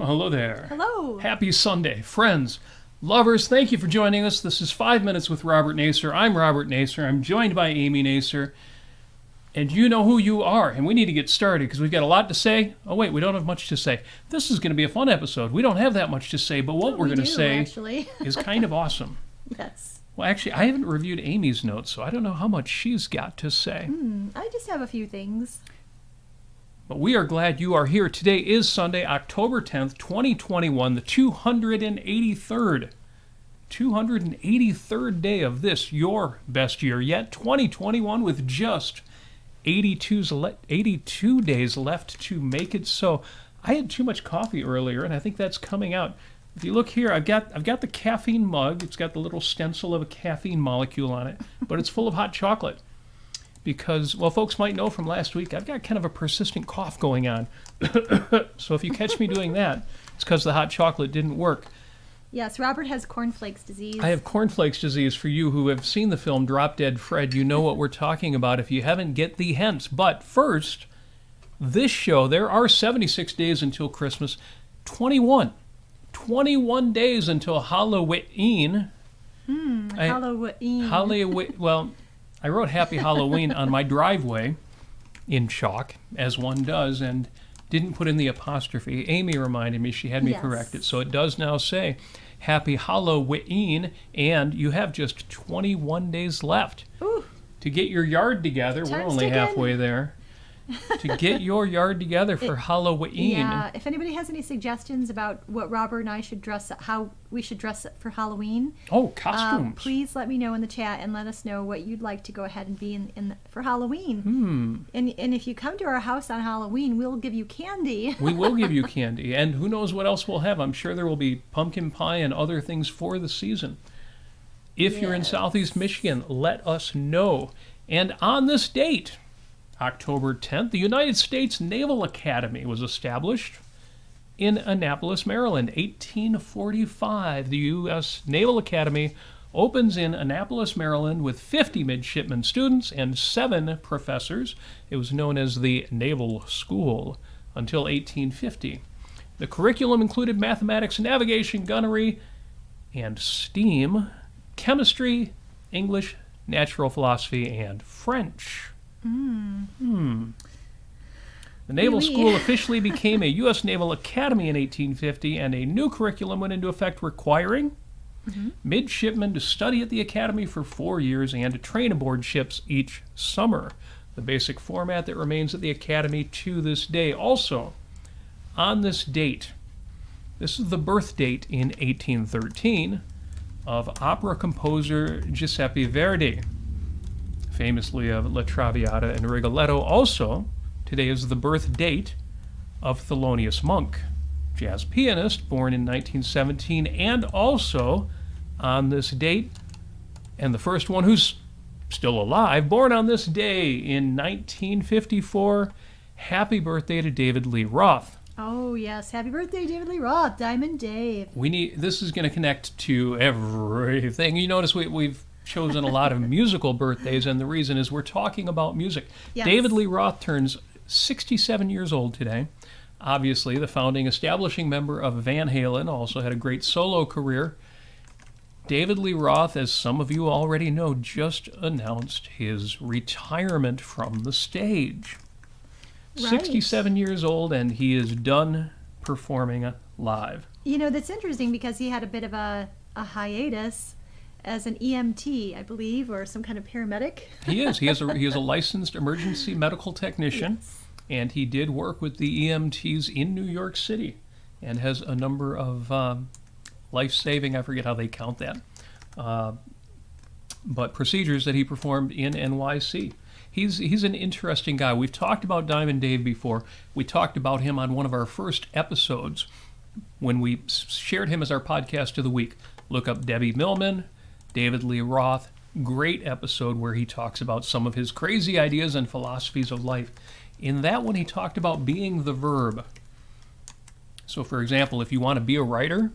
hello there. Hello. Happy Sunday. Friends, lovers, thank you for joining us. This is 5 Minutes with Robert Nasir. I'm Robert Nasir. I'm joined by Amy Nasir. And you know who you are. And we need to get started because we've got a lot to say. Oh, wait, we don't have much to say. This is going to be a fun episode. We don't have that much to say, but what we're going to say is kind of awesome. Yes. Well, actually, I haven't reviewed Amy's notes, so I don't know how much she's got to say. I just have a few things. But we are glad you are here. Today is Sunday, October 10th, 2021, the 283rd day of this, your best year yet, 2021, with just 82 days left to make it so. I had too much coffee earlier, and I think that's coming out. If you look here, I've got the caffeine mug. It's got the little stencil of a caffeine molecule on it, but it's full of hot chocolate. Because, well, folks might know from last week, I've got kind of a persistent cough going on. So if you catch me doing that, it's because the hot chocolate didn't work. Yes, Robert has cornflakes disease. I have cornflakes disease. For you who have seen the film Drop Dead Fred, you know what we're talking about. If you haven't, get the hints. But first, this show, there are 76 days until Christmas. 21 days until Halloween. Halloween. Well, I wrote Happy Halloween on my driveway in chalk, as one does, and didn't put in the apostrophe. Amy reminded me, she had me correct it. So it does now say Happy Halloween, and you have just 21 days left to get your yard together. We're only halfway there. To get your yard together for Halloween. Yeah, if anybody has any suggestions about what Robert and I should dress up, how we should dress up for Halloween. Oh, costumes. Please let me know in the chat and let us know what you'd like to go ahead and be in for Halloween. And if you come to our house on Halloween, we'll give you candy. We will give you candy. And who knows what else we'll have. I'm sure there will be pumpkin pie and other things for the season. If you're in Southeast Michigan, let us know. And on this date, October 10th, the United States Naval Academy was established in Annapolis, Maryland. 1845, the U.S. Naval Academy opens in Annapolis, Maryland with 50 midshipmen students and 7 professors. It was known as the Naval School until 1850. The curriculum included mathematics, navigation, gunnery, and steam, chemistry, English, natural philosophy, and French. The Naval School officially became a U.S. Naval Academy in 1850, and a new curriculum went into effect requiring midshipmen to study at the Academy for 4 years and to train aboard ships each summer. The basic format that remains at the Academy to this day. Also, on this date, this is the birth date in 1813 of opera composer Giuseppe Verdi, famously of La Traviata and Rigoletto. Also, today is the birth date of Thelonious Monk, jazz pianist born in 1917, and also on this date, and the first one who's still alive, born on this day in 1954, happy birthday to David Lee Roth. Oh, yes. Happy birthday, David Lee Roth, Diamond Dave. This is going to connect to everything. You notice we've chosen a lot of musical birthdays, and the reason is we're talking about music. Yes. David Lee Roth turns 67 years old today. Obviously, the founding, establishing member of Van Halen, also had a great solo career. David Lee Roth, as some of you already know, just announced his retirement from the stage. Right. 67 years old, and he is done performing live. You know, that's interesting because he had a bit of a hiatus as an EMT, I believe, or some kind of paramedic. He is. He is a licensed emergency medical technician, and he did work with the EMTs in New York City, and has a number of life-saving, I forget how they count that, but procedures that he performed in NYC. He's an interesting guy. We've talked about Diamond Dave before. We talked about him on one of our first episodes when we shared him as our podcast of the week. Look up Debbie Millman, David Lee Roth. Great episode where he talks about some of his crazy ideas and philosophies of life. In that one, he talked about being the verb. So, for example, if you want to be a writer,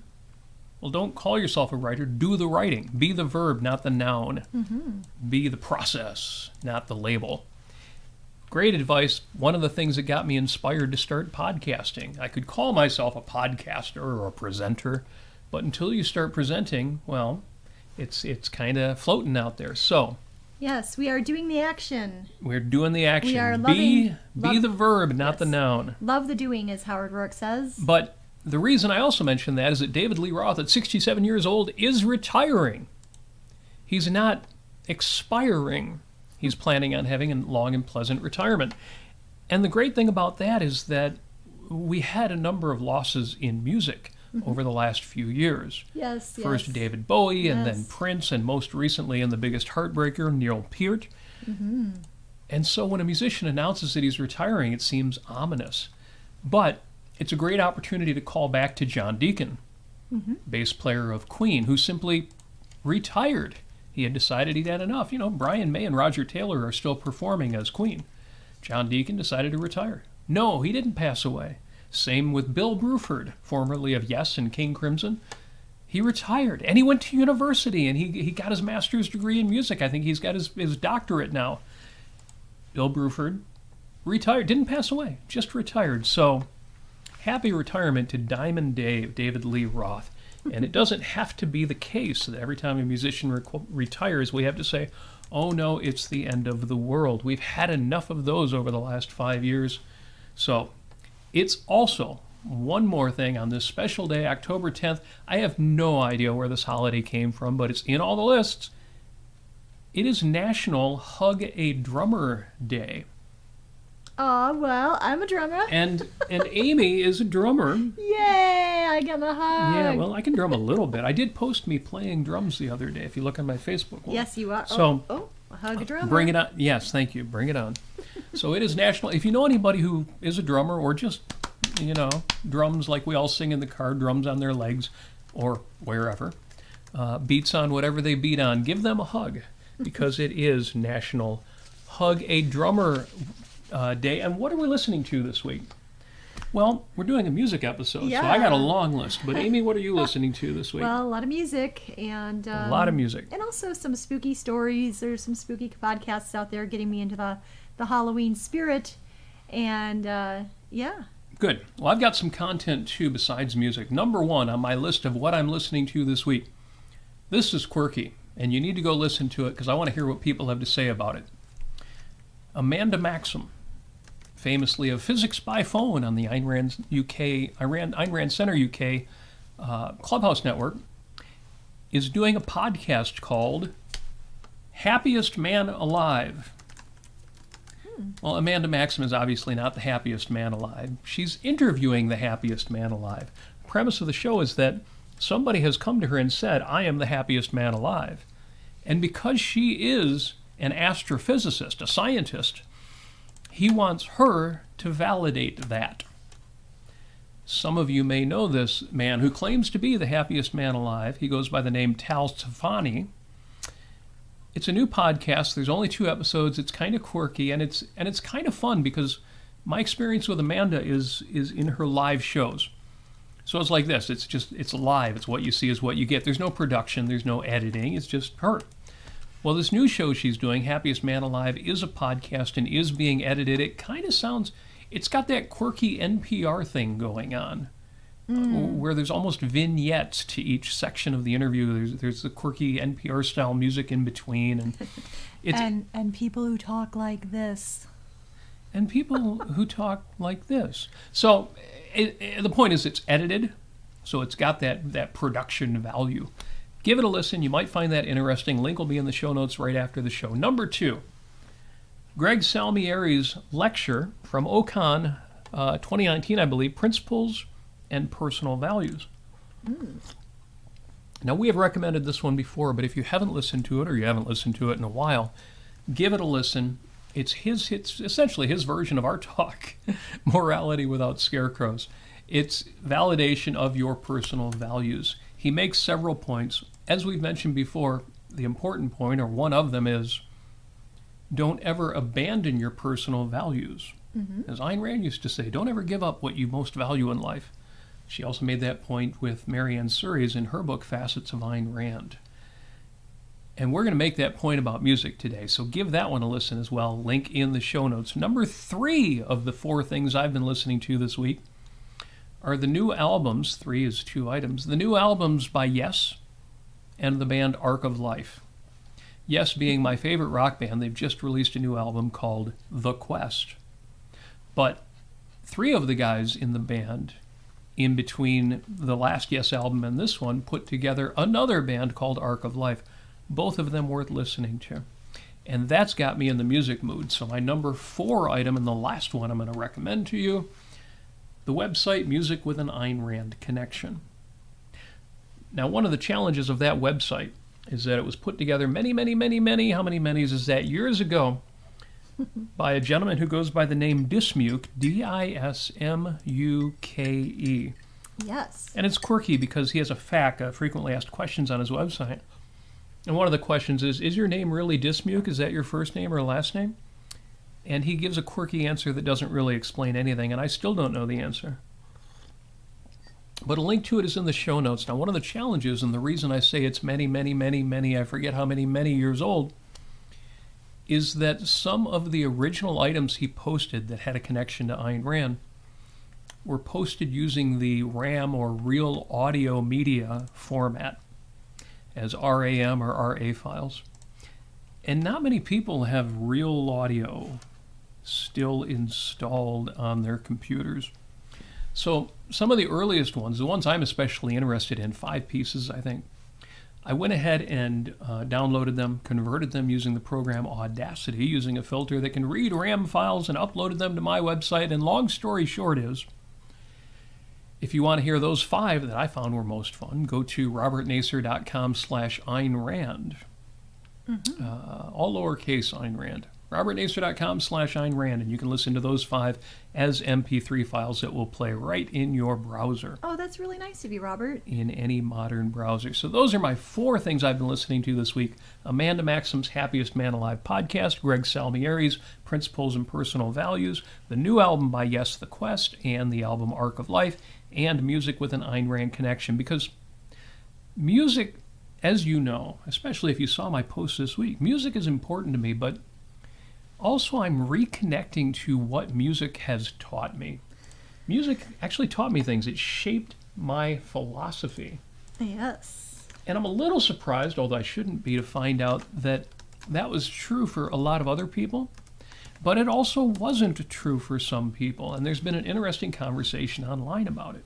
well, don't call yourself a writer. Do the writing. Be the verb, not the noun. Be the process, not the label. Great advice. One of the things that got me inspired to start podcasting. I could call myself a podcaster or a presenter, but until you start presenting, well, it's kind of floating out there. So yes, we are doing the action. we're doing the action. We are Be loving the verb, not yes. the noun. Love the doing, as Howard Rourke says. But the reason I also mention that is that David Lee Roth, at 67 years old, is retiring. He's not expiring. He's planning on having a long and pleasant retirement. And the great thing about that is that we had a number of losses in music over the last few years. Yes, First yes. David Bowie, and then Yes. Prince, and most recently, and the biggest heartbreaker, Neil Peart. And so when a musician announces that he's retiring, it seems ominous. But it's a great opportunity to call back to John Deacon, bass player of Queen, who simply retired. He had decided he'd had enough. You know, Brian May and Roger Taylor are still performing as Queen. John Deacon decided to retire. No, he didn't pass away. Same with Bill Bruford, formerly of Yes and King Crimson. He retired, and he went to university, and he got his master's degree in music. I think he's got his doctorate now. Bill Bruford retired, didn't pass away, just retired. So happy retirement to Diamond Dave, David Lee Roth. And it doesn't have to be the case that every time a musician retires, we have to say, oh no, it's the end of the world. We've had enough of those over the last 5 years. So it's also one more thing on this special day, October 10th. I have no idea where this holiday came from, but it's in all the lists. It is National Hug a Drummer Day. Oh, well, I'm a drummer. And Amy is a drummer. Yay, I got my hug. Yeah, well, I can drum a little bit. I did post me playing drums the other day, if you look on my Facebook wall. Yes, you are. So, a hug a drummer. bring it on. Yes, thank you. Bring it on. So it is national. If you know anybody who is a drummer or just, drums like we all sing in the car, drums on their legs or wherever, beats on whatever they beat on, give them a hug because it is National Hug a Drummer Day. And what are we listening to this week? Well, we're doing a music episode, so I got a long list. But Amy, what are you listening to this week? Well, a lot of music and a lot of music, and also some spooky stories. There's some spooky podcasts out there getting me into the Halloween spirit, and yeah. Good. Well, I've got some content too besides music. Number one on my list of what I'm listening to this week. This is quirky, and you need to go listen to it because I want to hear what people have to say about it. Amanda Maxham, famously of Physics by Phone on the Ayn Rand Center UK Clubhouse Network, is doing a podcast called Happiest Man Alive. Well, Amanda Maxham is obviously not the happiest man alive. She's interviewing the happiest man alive. The premise of the show is that somebody has come to her and said, I am the happiest man alive. And because she is an astrophysicist, a scientist, he wants her to validate that. Some of you may know this man who claims to be the happiest man alive. He goes by the name Tsfany. It's a new podcast. There's only 2 episodes. It's kind of quirky, and it's kind of fun because my experience with Amanda is in her live shows. So it's like this. It's live. It's what you see is what you get. There's no production. There's no editing. It's just her. Well, this new show she's doing, Happiest Man Alive, is a podcast and is being edited. It kind of sounds, it's got that quirky NPR thing going on, where there's almost vignettes to each section of the interview. There's the quirky NPR-style music in between. And it's, and people who talk like this. And people who talk like this. So the point is it's edited, so it's got that production value. Give it a listen. You might find that interesting. Link will be in the show notes right after the show. Number 2, Greg Salmieri's lecture from OCON 2019, I believe, Principles and Personal Values. Now, we have recommended this one before, but if you haven't listened to it or you haven't listened to it in a while, give it a listen. It's essentially his version of our talk, Morality Without Scarecrows. It's validation of your personal values. He makes several points. As we've mentioned before, the important point, or one of them, is don't ever abandon your personal values. As Ayn Rand used to say, don't ever give up what you most value in life. She also made that point with Marianne Suri's in her book, Facets of Ayn Rand. And we're going to make that point about music today, so give that one a listen as well. Link in the show notes. Number 3 of the 4 things I've been listening to this week are the new albums. 3 is 2 items. The new albums by Yes and the band Arc of Life. Yes being my favorite rock band, they've just released a new album called The Quest. But 3 of the guys in the band, in between the last Yes album and this one, put together another band called Arc of Life. Both of them worth listening to. And that's got me in the music mood. So my number 4 item, and the last one I'm going to recommend to you, the website Music with an Ayn Rand Connection. Now, one of the challenges of that website is that it was put together many, how many manys is that, years ago, by a gentleman who goes by the name Dismuke, D-I-S-M-U-K-E. Yes. And it's quirky because he has a FAQ, frequently asked questions, on his website. And one of the questions is your name really Dismuke? Is that your first name or last name? And he gives a quirky answer that doesn't really explain anything, and I still don't know the answer. But a link to it is in the show notes. Now, one of the challenges, and the reason I say it's many, I forget how many years old, is that some of the original items he posted that had a connection to Ayn Rand were posted using the RAM or Real Audio Media format as RAM or RA files. And not many people have Real Audio still installed on their computers. So some of the earliest ones, the ones I'm especially interested in, 5 pieces I think, I went ahead and downloaded them, converted them using the program Audacity, using a filter that can read RAM files, and uploaded them to my website. And long story short is, if you want to hear those 5 that I found were most fun, go to robertnasir.com/Ayn Rand. All lowercase Ayn Rand. robertnasir.com/Ayn Rand, and you can listen to those 5 as MP3 files that will play right in your browser. Oh, that's really nice of you, Robert. In any modern browser. So those are my 4 things I've been listening to this week. Amanda Maxham's Happiest Man Alive podcast, Greg Salmieri's Principles and Personal Values, the new album by Yes, The Quest, and the album Arc of Life, and Music with an Ayn Rand Connection. Because music, as you know, especially if you saw my post this week, music is important to me, but also I'm reconnecting to what music has taught me. Music actually taught me things. It shaped my philosophy. Yes. And I'm a little surprised, although I shouldn't be, to find out that that was true for a lot of other people, but it also wasn't true for some people. And there's been an interesting conversation online about it.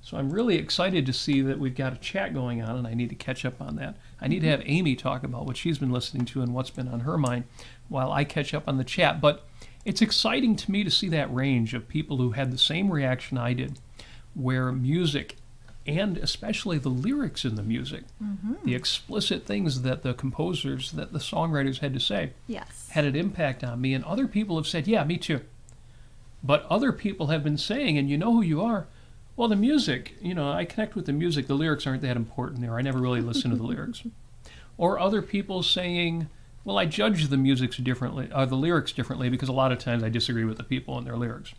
So I'm really excited to see that we've got a chat going on, and I need to catch up on that. I need to have Amy talk about what she's been listening to and what's been on her mind while I catch up on the chat. But it's exciting to me to see that range of people who had the same reaction I did, where music, and especially the lyrics in the music, the explicit things that the composers, that the songwriters had to say, yes, had an impact on me. And other people have said, yeah, me too. But other people have been saying, and you know who you are, well, the music, I connect with the music. The lyrics aren't that important there. I never really listen to the lyrics. Or other people saying, well, I judge the music differently, the lyrics differently, because a lot of times I disagree with the people and their lyrics.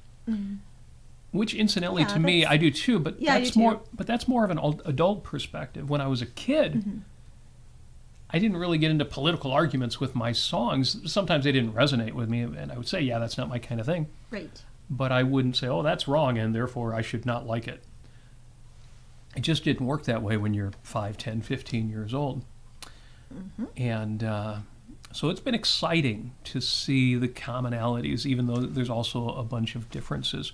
Which, incidentally, to me, I do too. But that's more. But that's more of an adult perspective. When I was a kid, I didn't really get into political arguments with my songs. Sometimes they didn't resonate with me, and I would say, yeah, that's not my kind of thing. Right. But I wouldn't say, oh, that's wrong, and therefore I should not like it. It just didn't work that way when you're 5, 10, 15 years old. And so it's been exciting to see the commonalities, even though there's also a bunch of differences.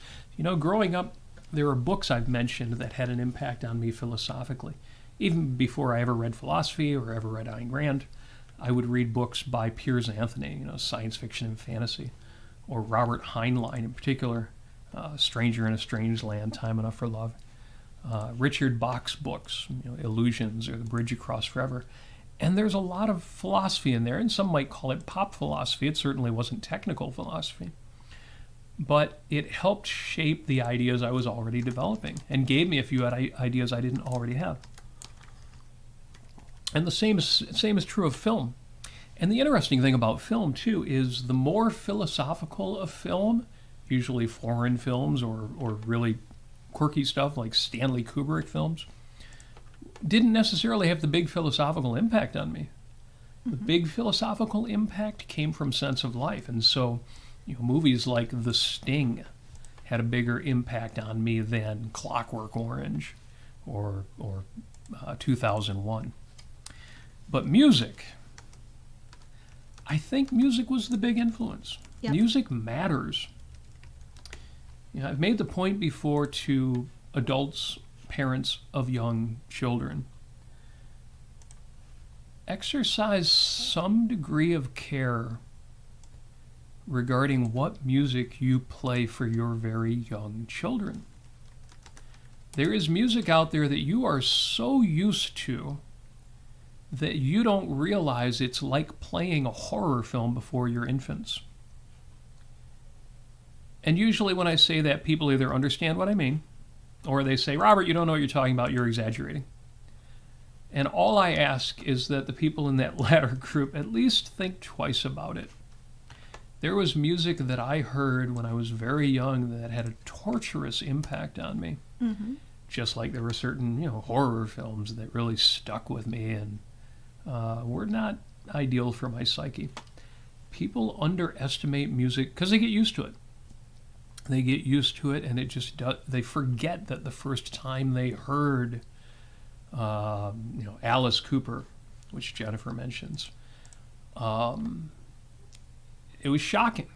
Growing up, there are books I've mentioned that had an impact on me philosophically. Even before I ever read philosophy or ever read Ayn Rand, I would read books by Piers Anthony, science fiction and fantasy, or Robert Heinlein in particular, Stranger in a Strange Land, Time Enough for Love. Richard Bach's books, Illusions or The Bridge Across Forever. And there's a lot of philosophy in there, and some might call it pop philosophy. It certainly wasn't technical philosophy. But it helped shape the ideas I was already developing and gave me a few ideas I didn't already have. And the same is true of film. And the interesting thing about film, too, is the more philosophical a film, usually foreign films or really quirky stuff like Stanley Kubrick films, didn't necessarily have the big philosophical impact on me. The big philosophical impact came from sense of life. And so, movies like The Sting had a bigger impact on me than Clockwork Orange or 2001. But music, I think music was the big influence. Yep. Music matters. I've made the point before to adults, parents of young children. Exercise some degree of care regarding what music you play for your very young children. There is music out there that you are so used to that you don't realize it's like playing a horror film before your infants. And usually when I say that, people either understand what I mean, or they say, Robert, you don't know what you're talking about, you're exaggerating. And all I ask is that the people in that latter group at least think twice about it. There was music that I heard when I was very young that had a torturous impact on me. Mm-hmm. Just like there were certain, horror films that really stuck with me and were not ideal for my psyche. People underestimate music because they get used to it. They get used to it, and it just does. They forget that the first time they heard, Alice Cooper, which Jennifer mentions, it was shocking,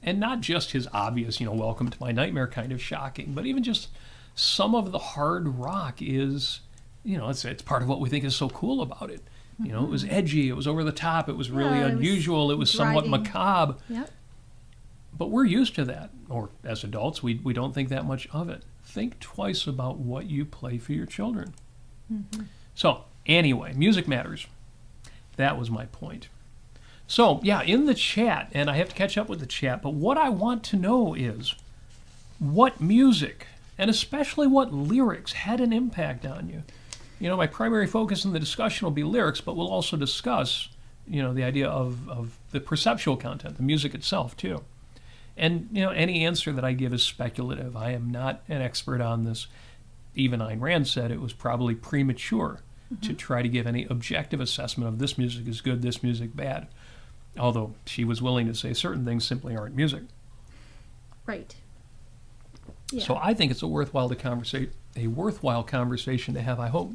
and not just his obvious, "Welcome to My Nightmare" kind of shocking, but even just some of the hard rock is, it's part of what we think is so cool about it. It was edgy, it was over the top, it was really unusual, it was somewhat macabre. Yep. But we're used to that, or as adults, we don't think that much of it. Think twice about what you play for your children. Mm-hmm. So, anyway, music matters. That was my point. So, in the chat, and I have to catch up with the chat, but what I want to know is what music, and especially what lyrics, had an impact on you. My primary focus in the discussion will be lyrics, but we'll also discuss, the idea of the perceptual content, the music itself, too. And, any answer that I give is speculative. I am not an expert on this. Even Ayn Rand said it was probably premature to try to give any objective assessment of this music is good, this music bad. Although she was willing to say certain things simply aren't music. Right. Yeah. So I think it's a worthwhile conversation to have. I hope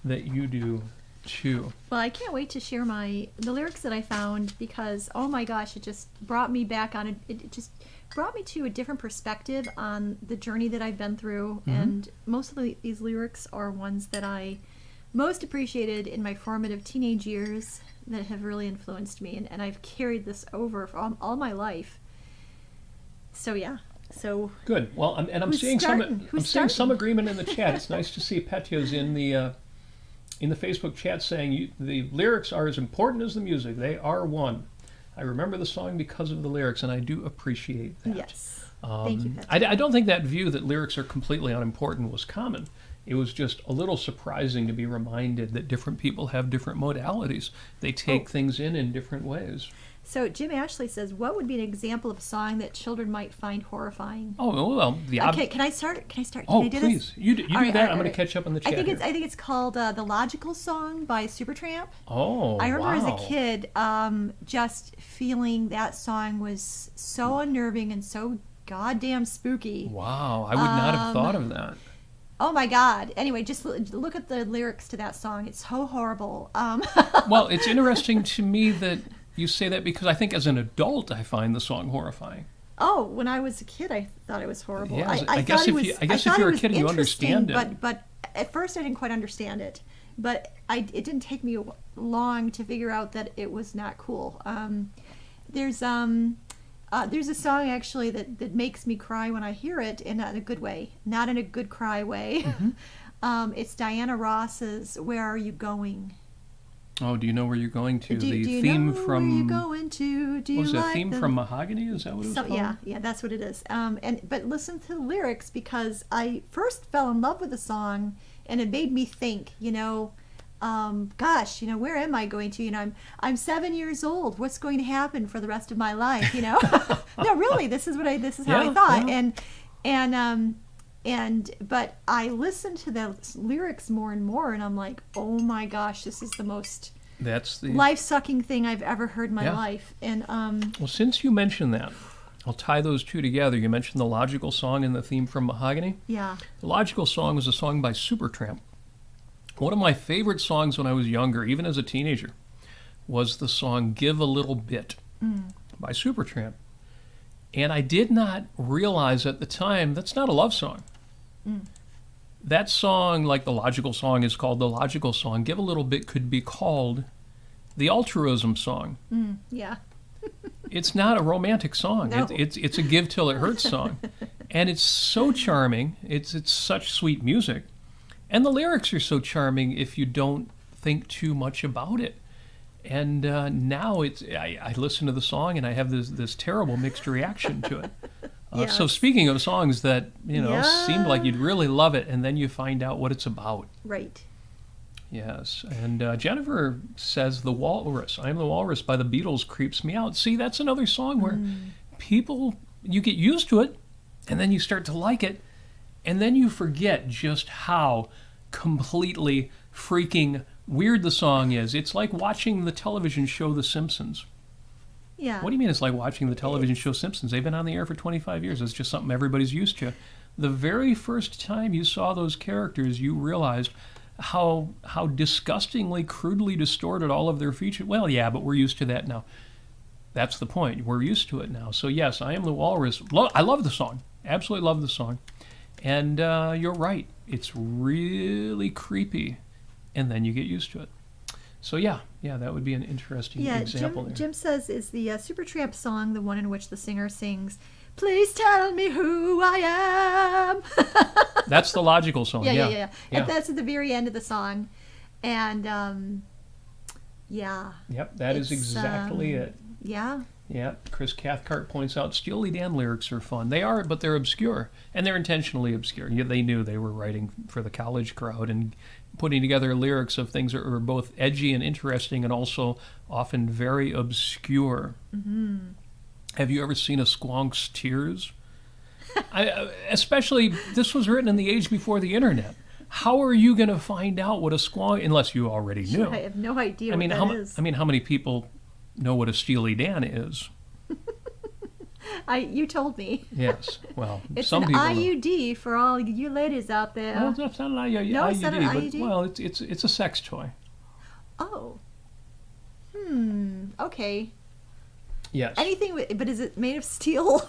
that you do too. Well, I can't wait to share the lyrics that I found because, oh my gosh, it just brought me back on it just brought me to a different perspective on the journey that I've been through. Mm-hmm. And most of these lyrics are ones that I most appreciated in my formative teenage years that have really influenced me. And I've carried this over for all my life. So, yeah. So good. Well, I'm seeing some agreement in the chat. It's nice to see Petio's in the Facebook chat saying the lyrics are as important as the music. They are one. I remember the song because of the lyrics, and I do appreciate that. Yes. Thank you, Petio. I don't think that view that lyrics are completely unimportant was common. It was just a little surprising to be reminded that different people have different modalities. They take things in different ways. So Jim Ashley says, what would be an example of a song that children might find horrifying? Oh, well, okay, can I start? Can I do please. This? You do that. I'm going to catch up on the chat. I think it's called The Logical Song by Supertramp. Oh, I remember as a kid just feeling that song was so unnerving and so goddamn spooky. Wow, I would not have thought of that. Oh my God. Anyway, just look at the lyrics to that song. It's so horrible. Well, it's interesting to me that you say that because I think as an adult I find the song horrifying. Oh, when I was a kid I thought it was horrible. Yeah, I guess if you're a kid and you understand it. But at first I didn't quite understand it. But it didn't take me long to figure out that it was not cool. There's a song actually that makes me cry when I hear it, and not in a good way, not in a good cry way. Mm-hmm. It's Diana Ross's "Where Are You Going?" Oh, do you know where you're going to? Do you know where you're going to? Do you was like that theme from Mahogany? Is that what it was called? Yeah, that's what it is. But listen to the lyrics because I first fell in love with the song, and it made me think. Gosh, where am I going to? I'm 7 years old. What's going to happen for the rest of my life? No, really, this is how I thought. Yeah. But I listened to the lyrics more and more, and I'm like, oh my gosh, this is the most That's the life-sucking thing I've ever heard in my life. And Well, since you mentioned that, I'll tie those two together. You mentioned the Logical Song and the theme from Mahogany. yeah. The Logical Song was a song by Supertramp. One of my favorite songs when I was younger, even as a teenager, was the song Give a Little Bit by Supertramp. And I did not realize at the time that's not a love song. That song, like the Logical Song, is called the Logical Song. Give a Little Bit could be called the altruism song. Yeah. It's not a romantic song. No. It's a give till it hurts song. And it's so charming. It's such sweet music. And the lyrics are so charming if you don't think too much about it. And now I listen to the song and I have this terrible mixed reaction to it. Yes. So speaking of songs that, Yeah. seemed like you'd really love it, and then you find out what it's about. Right. Yes. And Jennifer says The Walrus, I'm the Walrus by the Beatles creeps me out. See, that's another song where people, you get used to it, and then you start to like it, and then you forget just how completely freaking weird the song is. It's like watching the television show The Simpsons. Yeah. What do you mean it's like watching the television show Simpsons? They've been on the air for 25 years. It's just something everybody's used to. The very first time you saw those characters, you realized how disgustingly, crudely distorted all of their features. Well, yeah, but we're used to that now. That's the point. We're used to it now. So yes, I Am the Walrus. I love the song. Absolutely love the song. And you're right. It's really creepy. And then you get used to it. So yeah, that would be an interesting example there. Jim says, is the Supertramp song the one in which the singer sings, "Please tell me who I am"? That's the Logical Song. Yeah. And that's at the very end of the song. And yeah. Yep, that is exactly it. Yeah. Yeah, Chris Cathcart points out Steely Dan lyrics are fun. They are, but they're obscure, and they're intentionally obscure. Yeah, they knew they were writing for the college crowd and putting together lyrics of things that were both edgy and interesting, and also often very obscure. Mm-hmm. Have you ever seen a Squonk's Tears? Especially, this was written in the age before the internet. How are you going to find out what a squonk, unless you already knew? I have no idea what that is. How many people know what a Steely Dan is? You told me. Yes. Well, it's some an people IUD for all you ladies out there. Well, it's not an IUD. No, it's not an IUD. But, well, it's a sex toy. Oh. Okay. Yes. But is it made of steel?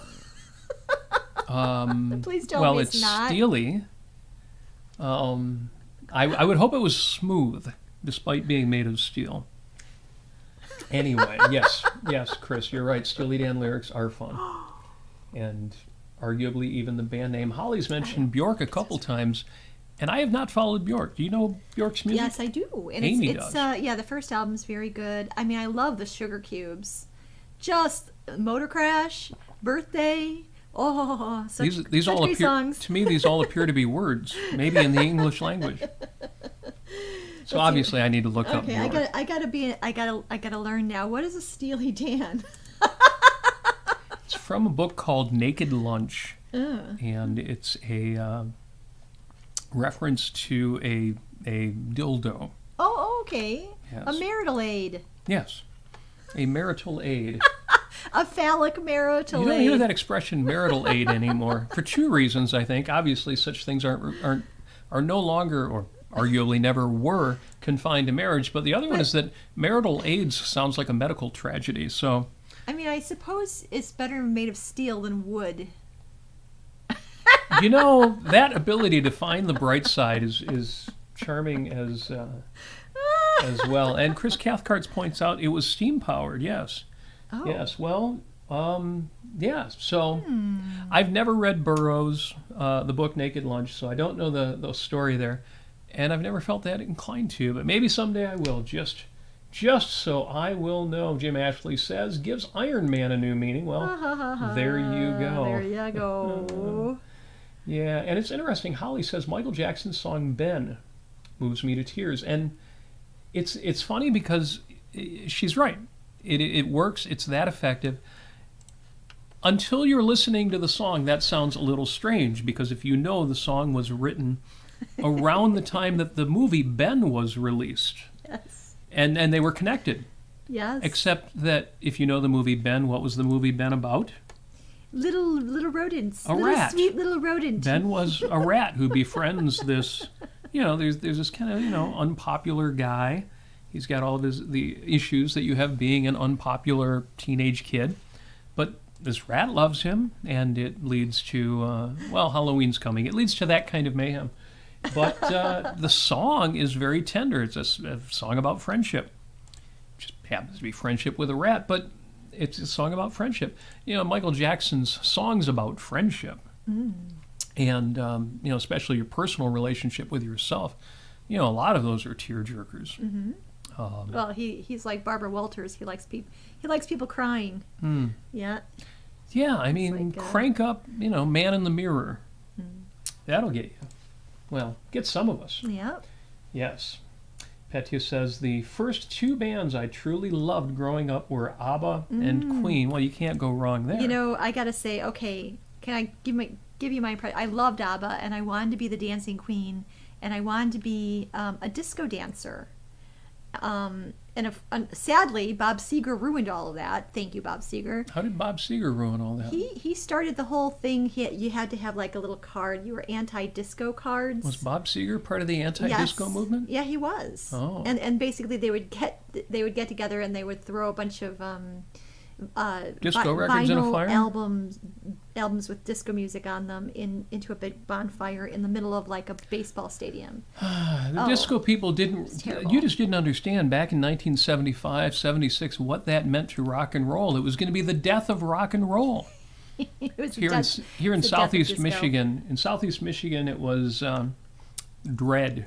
Please tell me it's not. Steely. I would hope it was smooth, despite being made of steel. Anyway, yes, Chris, you're right. Steely Dan lyrics are fun. And arguably even the band name. Holly's mentioned Bjork a couple times, and I have not followed Bjork. Do you know Bjork's music? Yes, I do. And Amy it's the first album's very good. I mean, I love the Sugar Cubes. Just Motor Crash, Birthday. Oh, such these all great appear songs. to me. These all appear to be words, maybe in the English language. So obviously, I need to look up Okay, Bjork. I gotta learn now. What is a Steely Dan? It's from a book called Naked Lunch, and it's a reference to a dildo. Oh, okay. Yes. A marital aid. Yes, a marital aid. A phallic marital You don't aid. hear that expression marital aid anymore for two reasons, I think. Obviously, such things are no longer, or arguably never were, confined to marriage. But the other one is that marital aids sounds like a medical tragedy. So, I mean, I suppose it's better made of steel than wood. that ability to find the bright side is charming as well. And Chris Cathcart points out it was steam powered. Yes. Oh. Yes. Well, yeah. So I've never read Burroughs, the book Naked Lunch, so I don't know the story there, and I've never felt that inclined to. But maybe someday I will. Just so I will know. Jim Ashley says gives Iron Man a new meaning. Well, there you go. There you go. Yeah, and it's interesting. Holly says Michael Jackson's song "Ben" moves me to tears, and it's funny because she's right. It works. It's that effective. Until you're listening to the song, that sounds a little strange, because if you know the song was written around the time that the movie Ben was released. Yes. And they were connected. Yes. Except that if you know the movie Ben, what was the movie Ben about? Little rodents. A rat. Sweet little rodent. Ben was a rat who befriends this, there's this kind of, unpopular guy. He's got all of the issues that you have being an unpopular teenage kid. But this rat loves him, and it leads to, Halloween's coming. It leads to that kind of mayhem. But the song is very tender. It's a song about friendship. It just happens to be friendship with a rat, but it's a song about friendship. Michael Jackson's songs about friendship. And, especially your personal relationship with yourself. A lot of those are tearjerkers. Well, he's like Barbara Walters. He likes people crying. Yeah. Yeah, I mean, crank up, Man in the Mirror. That'll get you. Well, get some of us. Yeah. Yes. Petya says, the first two bands I truly loved growing up were ABBA and Queen. Well, you can't go wrong there. I got to say, okay, can I give you my impression? I loved ABBA, and I wanted to be the dancing queen, and I wanted to be a disco dancer. Sadly, Bob Seger ruined all of that. Thank you, Bob Seger. How did Bob Seger ruin all that? He started the whole thing. You had to have like a little card. You were anti-disco cards. Was Bob Seger part of the anti-disco movement? Yeah, he was. Oh. And basically they would get together and they would throw a bunch of disco records in a fire? albums with disco music on them into a big bonfire in the middle of like a baseball stadium. The disco people you just didn't understand back in 1975, 76 what that meant to rock and roll. It was going to be the death of rock and roll. It was here in Southeast Michigan. In Southeast Michigan, it was Dread.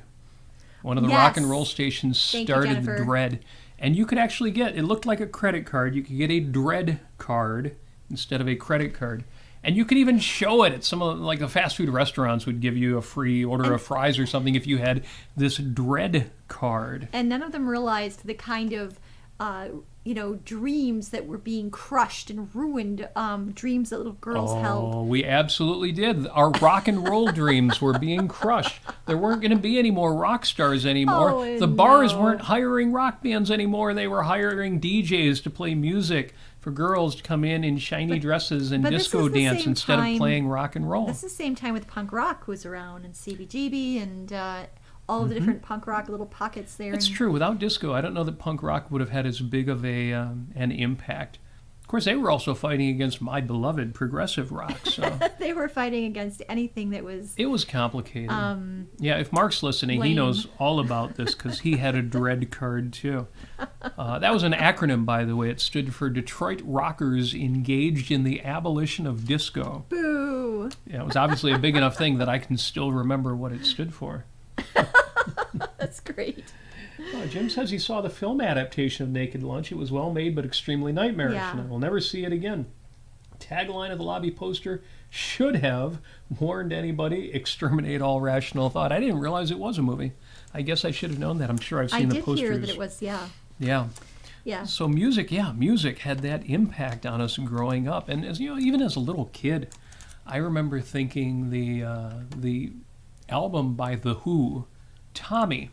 One of the rock and roll stations started Dread. And you could actually it looked like a credit card. You could get a Dread card instead of a credit card. And you could even show it at some of the fast food restaurants would give you a free order of fries or something if you had this Dread card. And none of them realized the kind of, dreams that were being crushed and ruined, dreams that little girls held. Oh, we absolutely did. Our rock and roll dreams were being crushed. There weren't going to be any more rock stars anymore. The bars weren't hiring rock bands anymore. They were hiring DJs to play music for girls to come in shiny dresses and disco dance instead of playing rock and roll. This is the same time with punk rock was around, and CBGB and all of the different punk rock little pockets there. That's true. Without disco, I don't know that punk rock would have had as big of an impact. Of course, they were also fighting against my beloved progressive rock. So they were fighting against anything that was... It was complicated. If Mark's listening, he knows all about this because he had a Dread card too. That was an acronym, by the way. It stood for Detroit Rockers Engaged in the Abolition of Disco. Boo! Yeah, it was obviously a big enough thing that I can still remember what it stood for. That's great. Jim says he saw the film adaptation of Naked Lunch. It was well made but extremely nightmarish, and I will never see it again. Tagline of the lobby poster should have warned anybody, exterminate all rational thought. I didn't realize it was a movie. I guess I should have known that. I'm sure I've seen the posters. I did hear that it was, Yeah. So music had that impact on us growing up. And as even as a little kid, I remember thinking the album by The Who, Tommy,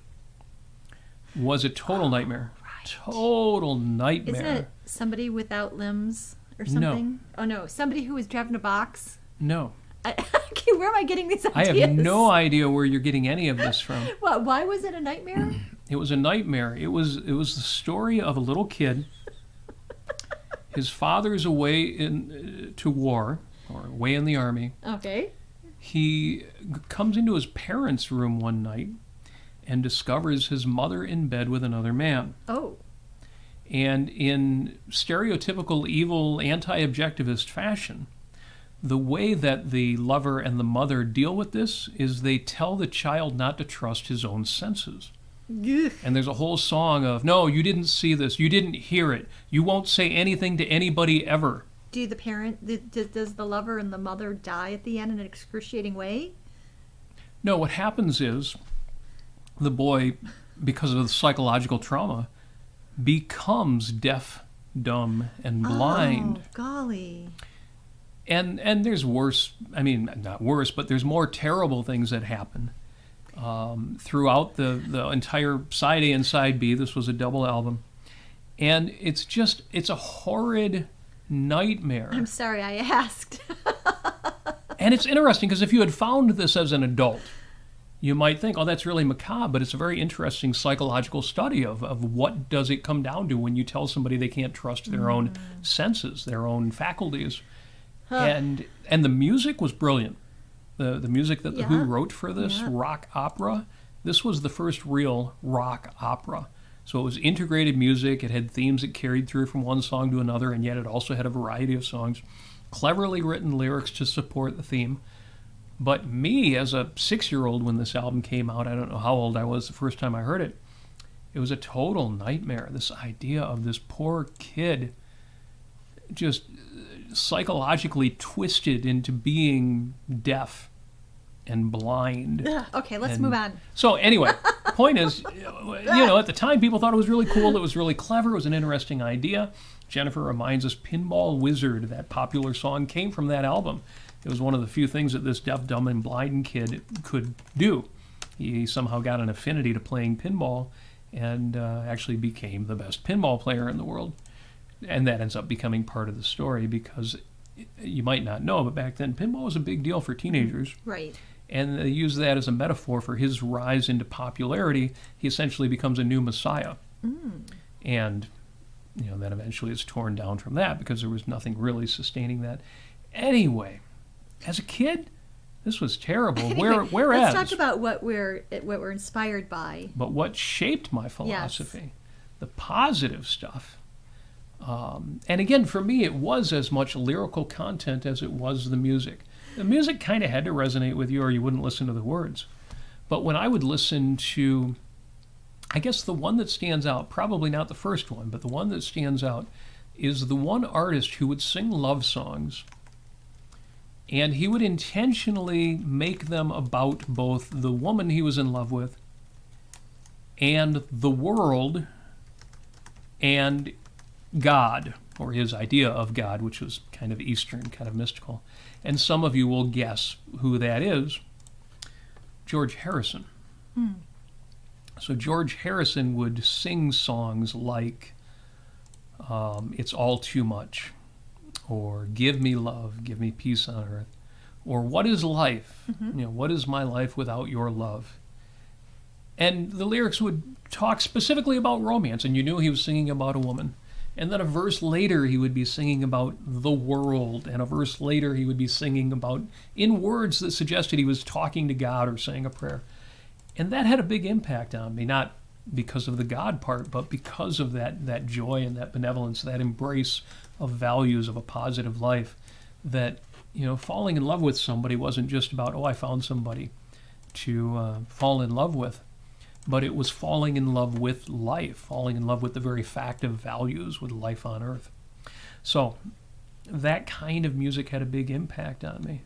was a total nightmare. Right. Total nightmare. Isn't it somebody without limbs or something? No. Oh, no. Somebody who was driving a box? No. Where am I getting these ideas? I have no idea where you're getting any of this from. What? Why was it a nightmare? It was a nightmare. It was the story of a little kid. His father's away to war, or away in the army. Okay. He comes into his parents' room one night and discovers his mother in bed with another man. Oh. And in stereotypical evil anti-objectivist fashion, the way that the lover and the mother deal with this is they tell the child not to trust his own senses. Ugh. And there's a whole song of, no, you didn't see this, you didn't hear it, you won't say anything to anybody ever. Does the lover and the mother die at the end in an excruciating way? No, what happens is the boy, because of the psychological trauma, becomes deaf, dumb, and blind. Oh, golly. And there's worse, I mean, not worse, but there's more terrible things that happen. throughout the entire side A and side B. This was a double album. And it's a horrid nightmare. I'm sorry I asked. And it's interesting because if you had found this as an adult, you might think, oh, that's really macabre, but it's a very interesting psychological study of what does it come down to when you tell somebody they can't trust their own senses, their own faculties. And the music was brilliant. The music that the Who wrote for this rock opera, this was the first real rock opera. So it was integrated music. It had themes that carried through from one song to another, and yet it also had a variety of songs. Cleverly written lyrics to support the theme. But me, as a 6-year-old when this album came out, I don't know how old I was the first time I heard it, it was a total nightmare. This idea of this poor kid just psychologically twisted into being deaf and blind. Okay, let's move on. So anyway, point is, at the time people thought it was really cool. It was really clever. It was an interesting idea. Jennifer reminds us Pinball Wizard, that popular song, came from that album. It was one of the few things that this deaf, dumb, and blind kid could do. He somehow got an affinity to playing pinball and actually became the best pinball player in the world. And that ends up becoming part of the story because you might not know, but back then pinball was a big deal for teenagers. Right. And they use that as a metaphor for his rise into popularity. He essentially becomes a new messiah. And then eventually it's torn down from that because there was nothing really sustaining that. Anyway, as a kid, this was terrible. Anyway, Whereas, let's talk about what we're inspired by. But what shaped my philosophy, the positive stuff. And again, for me, it was as much lyrical content as it was the music. The music kind of had to resonate with you or you wouldn't listen to the words. But when I would listen to, I guess the one that stands out, probably not the first one, but the one that stands out is the one artist who would sing love songs. And he would intentionally make them about both the woman he was in love with and the world and God, or his idea of God, which was kind of Eastern, kind of mystical. And some of you will guess who that is. George Harrison. So George Harrison would sing songs like It's All Too Much, or Give Me Love, Give Me Peace on Earth, or What is Life? What is my life without your love? And the lyrics would talk specifically about romance, and you knew he was singing about a woman. And then a verse later he would be singing about the world, and a verse later he would be singing about, in words that suggested he was talking to God or saying a prayer. And that had a big impact on me, not because of the God part, but because of that joy and that benevolence, that embrace of values of a positive life, that, falling in love with somebody wasn't just about, I found somebody to fall in love with, but it was falling in love with life, falling in love with the very fact of values, with life on earth. So that kind of music had a big impact on me.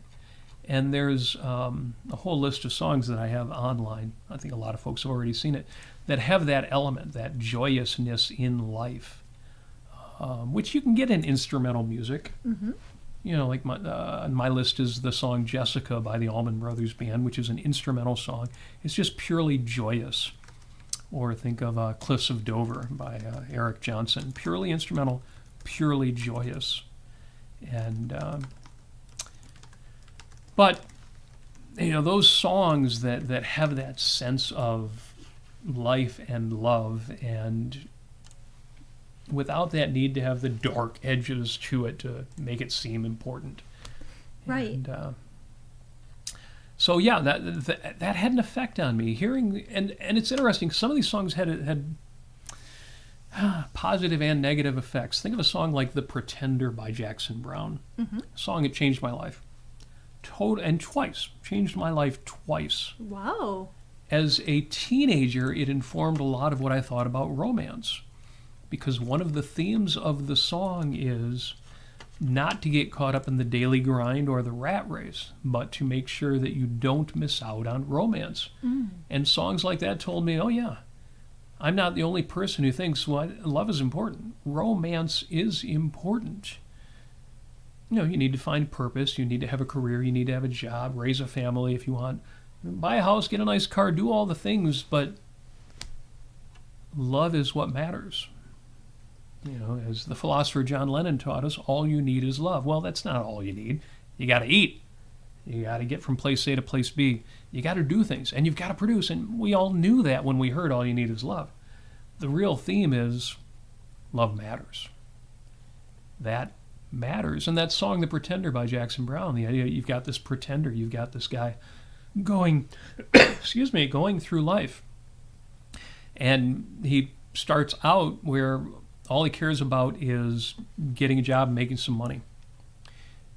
And there's a whole list of songs that I have online, I think a lot of folks have already seen it, that have that element, that joyousness in life, which you can get in instrumental music. Like on my list is the song Jessica by the Allman Brothers Band, which is an instrumental song. It's just purely joyous. Or think of Cliffs of Dover by Eric Johnson. Purely instrumental, purely joyous. And but those songs that have that sense of life and love, and without that need to have the dark edges to it to make it seem important. Right. And, so yeah, that had an effect on me. Hearing and it's interesting. Some of these songs had positive and negative effects. Think of a song like "The Pretender" by Jackson Browne. A song that changed my life. Changed my life twice. Wow. As a teenager, it informed a lot of what I thought about romance. Because one of the themes of the song is not to get caught up in the daily grind or the rat race, but to make sure that you don't miss out on romance. And songs like that told me, I'm not the only person who thinks love is important. Romance is important. You need to find purpose, you need to have a career, you need to have a job, raise a family if you want. buy a house, get a nice car, do all the things, but love is what matters. As the philosopher John Lennon taught us, all you need is love. Well, that's not all you need. You got to eat. You got to get from place A to place B. You got to do things, and you've got to produce. And we all knew that when we heard all you need is love. The real theme is love matters. That matters. And that song, The Pretender by Jackson Browne, the idea you've got this pretender, you've got this guy going, going through life. And he starts out where all he cares about is getting a job and making some money,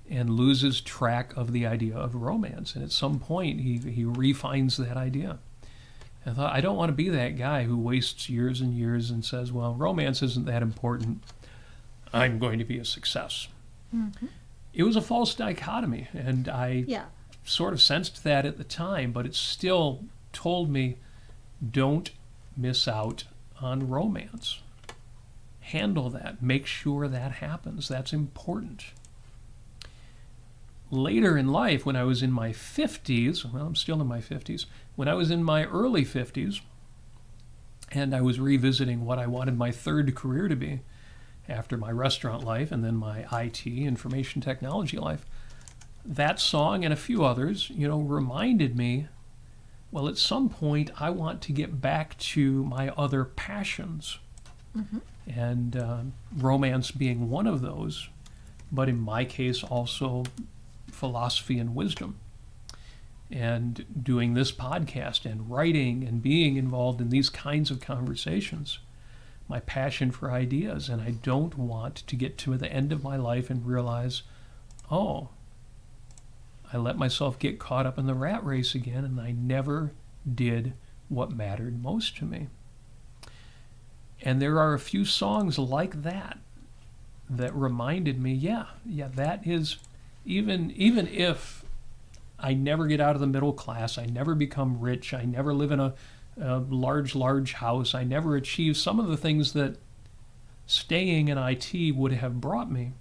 and loses track of the idea of romance. And at some point, he refines that idea. And I thought, I don't want to be that guy who wastes years and years and says, well, romance isn't that important. I'm going to be a success. Mm-hmm. It was a false dichotomy, and I sort of sensed that at the time, but it still told me, don't miss out on romance. Handle that. Make sure that happens. That's important. Later in life, when I was in my 50s, well, I'm still in my 50s, when I was in my early 50s, and I was revisiting what I wanted my third career to be after my restaurant life and then my IT, information technology life, that song and a few others, reminded me, well, at some point, I want to get back to my other passions. Mm-hmm. And romance being one of those, but in my case also philosophy and wisdom. And doing this podcast and writing and being involved in these kinds of conversations, my passion for ideas. And I don't want to get to the end of my life and realize, oh, I let myself get caught up in the rat race again, and I never did what mattered most to me. And there are a few songs like that that reminded me, that is, even if I never get out of the middle class, I never become rich, I never live in a large house, I never achieve some of the things that staying in IT would have brought me,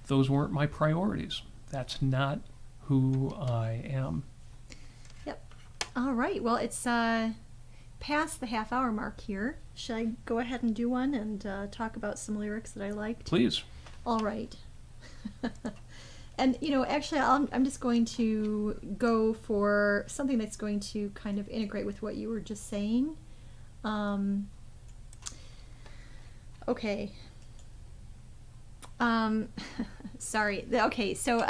those weren't my priorities. That's not who I am. Yep. All right. Well, it's past the half-hour mark here. Should I go ahead and do one and talk about some lyrics that I liked? Please. All right. And, actually, I'm just going to go for something that's going to kind of integrate with what you were just saying. Okay. Sorry. Okay, so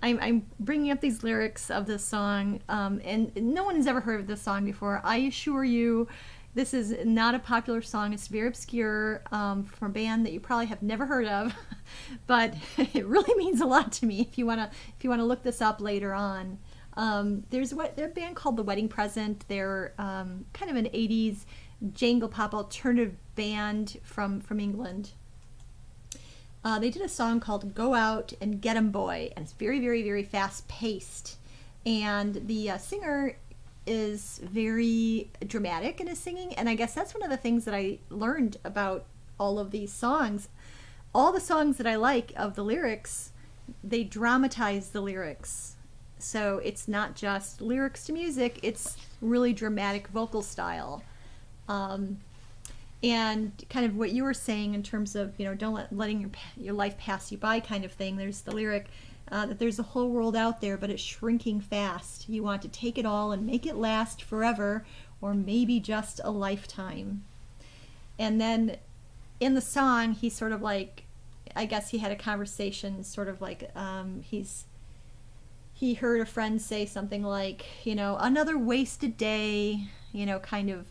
I'm bringing up these lyrics of this song, and no one has ever heard of this song before. I assure you, this is not a popular song. It's very obscure, from a band that you probably have never heard of, but it really means a lot to me. If you wanna look this up later on, there's a band called The Wedding Present. They're kind of an '80s jangle pop alternative band from England. They did a song called Go Out and Get 'Em Boy, and it's very, very, very fast-paced. And the singer is very dramatic in his singing, and I guess that's one of the things that I learned about all of these songs. All the songs that I like of the lyrics, they dramatize the lyrics. So it's not just lyrics to music, it's really dramatic vocal style. And kind of what you were saying in terms of, don't letting your life pass you by kind of thing. There's the lyric that there's a whole world out there, but it's shrinking fast. You want to take it all and make it last forever, or maybe just a lifetime. And then in the song, he's sort of like, I guess he had a conversation, sort of like he heard a friend say something like, another wasted day, kind of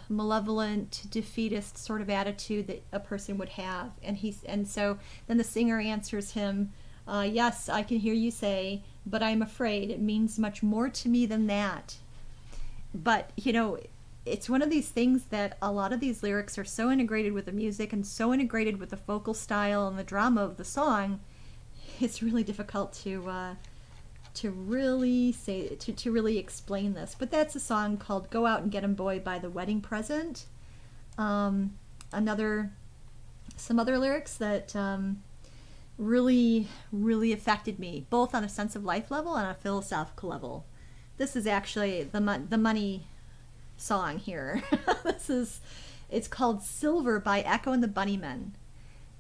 malevolent, defeatist sort of attitude that a person would have. And so then the singer answers him, yes, I can hear you say, but I'm afraid it means much more to me than that. But, it's one of these things that a lot of these lyrics are so integrated with the music and so integrated with the vocal style and the drama of the song, it's really difficult to really explain this. But that's a song called Go Out and Get 'Em Boy by The Wedding Present. Some other lyrics that really, really affected me, both on a sense of life level and on a philosophical level. This is actually the money song here. It's called Silver by Echo and the Bunnymen.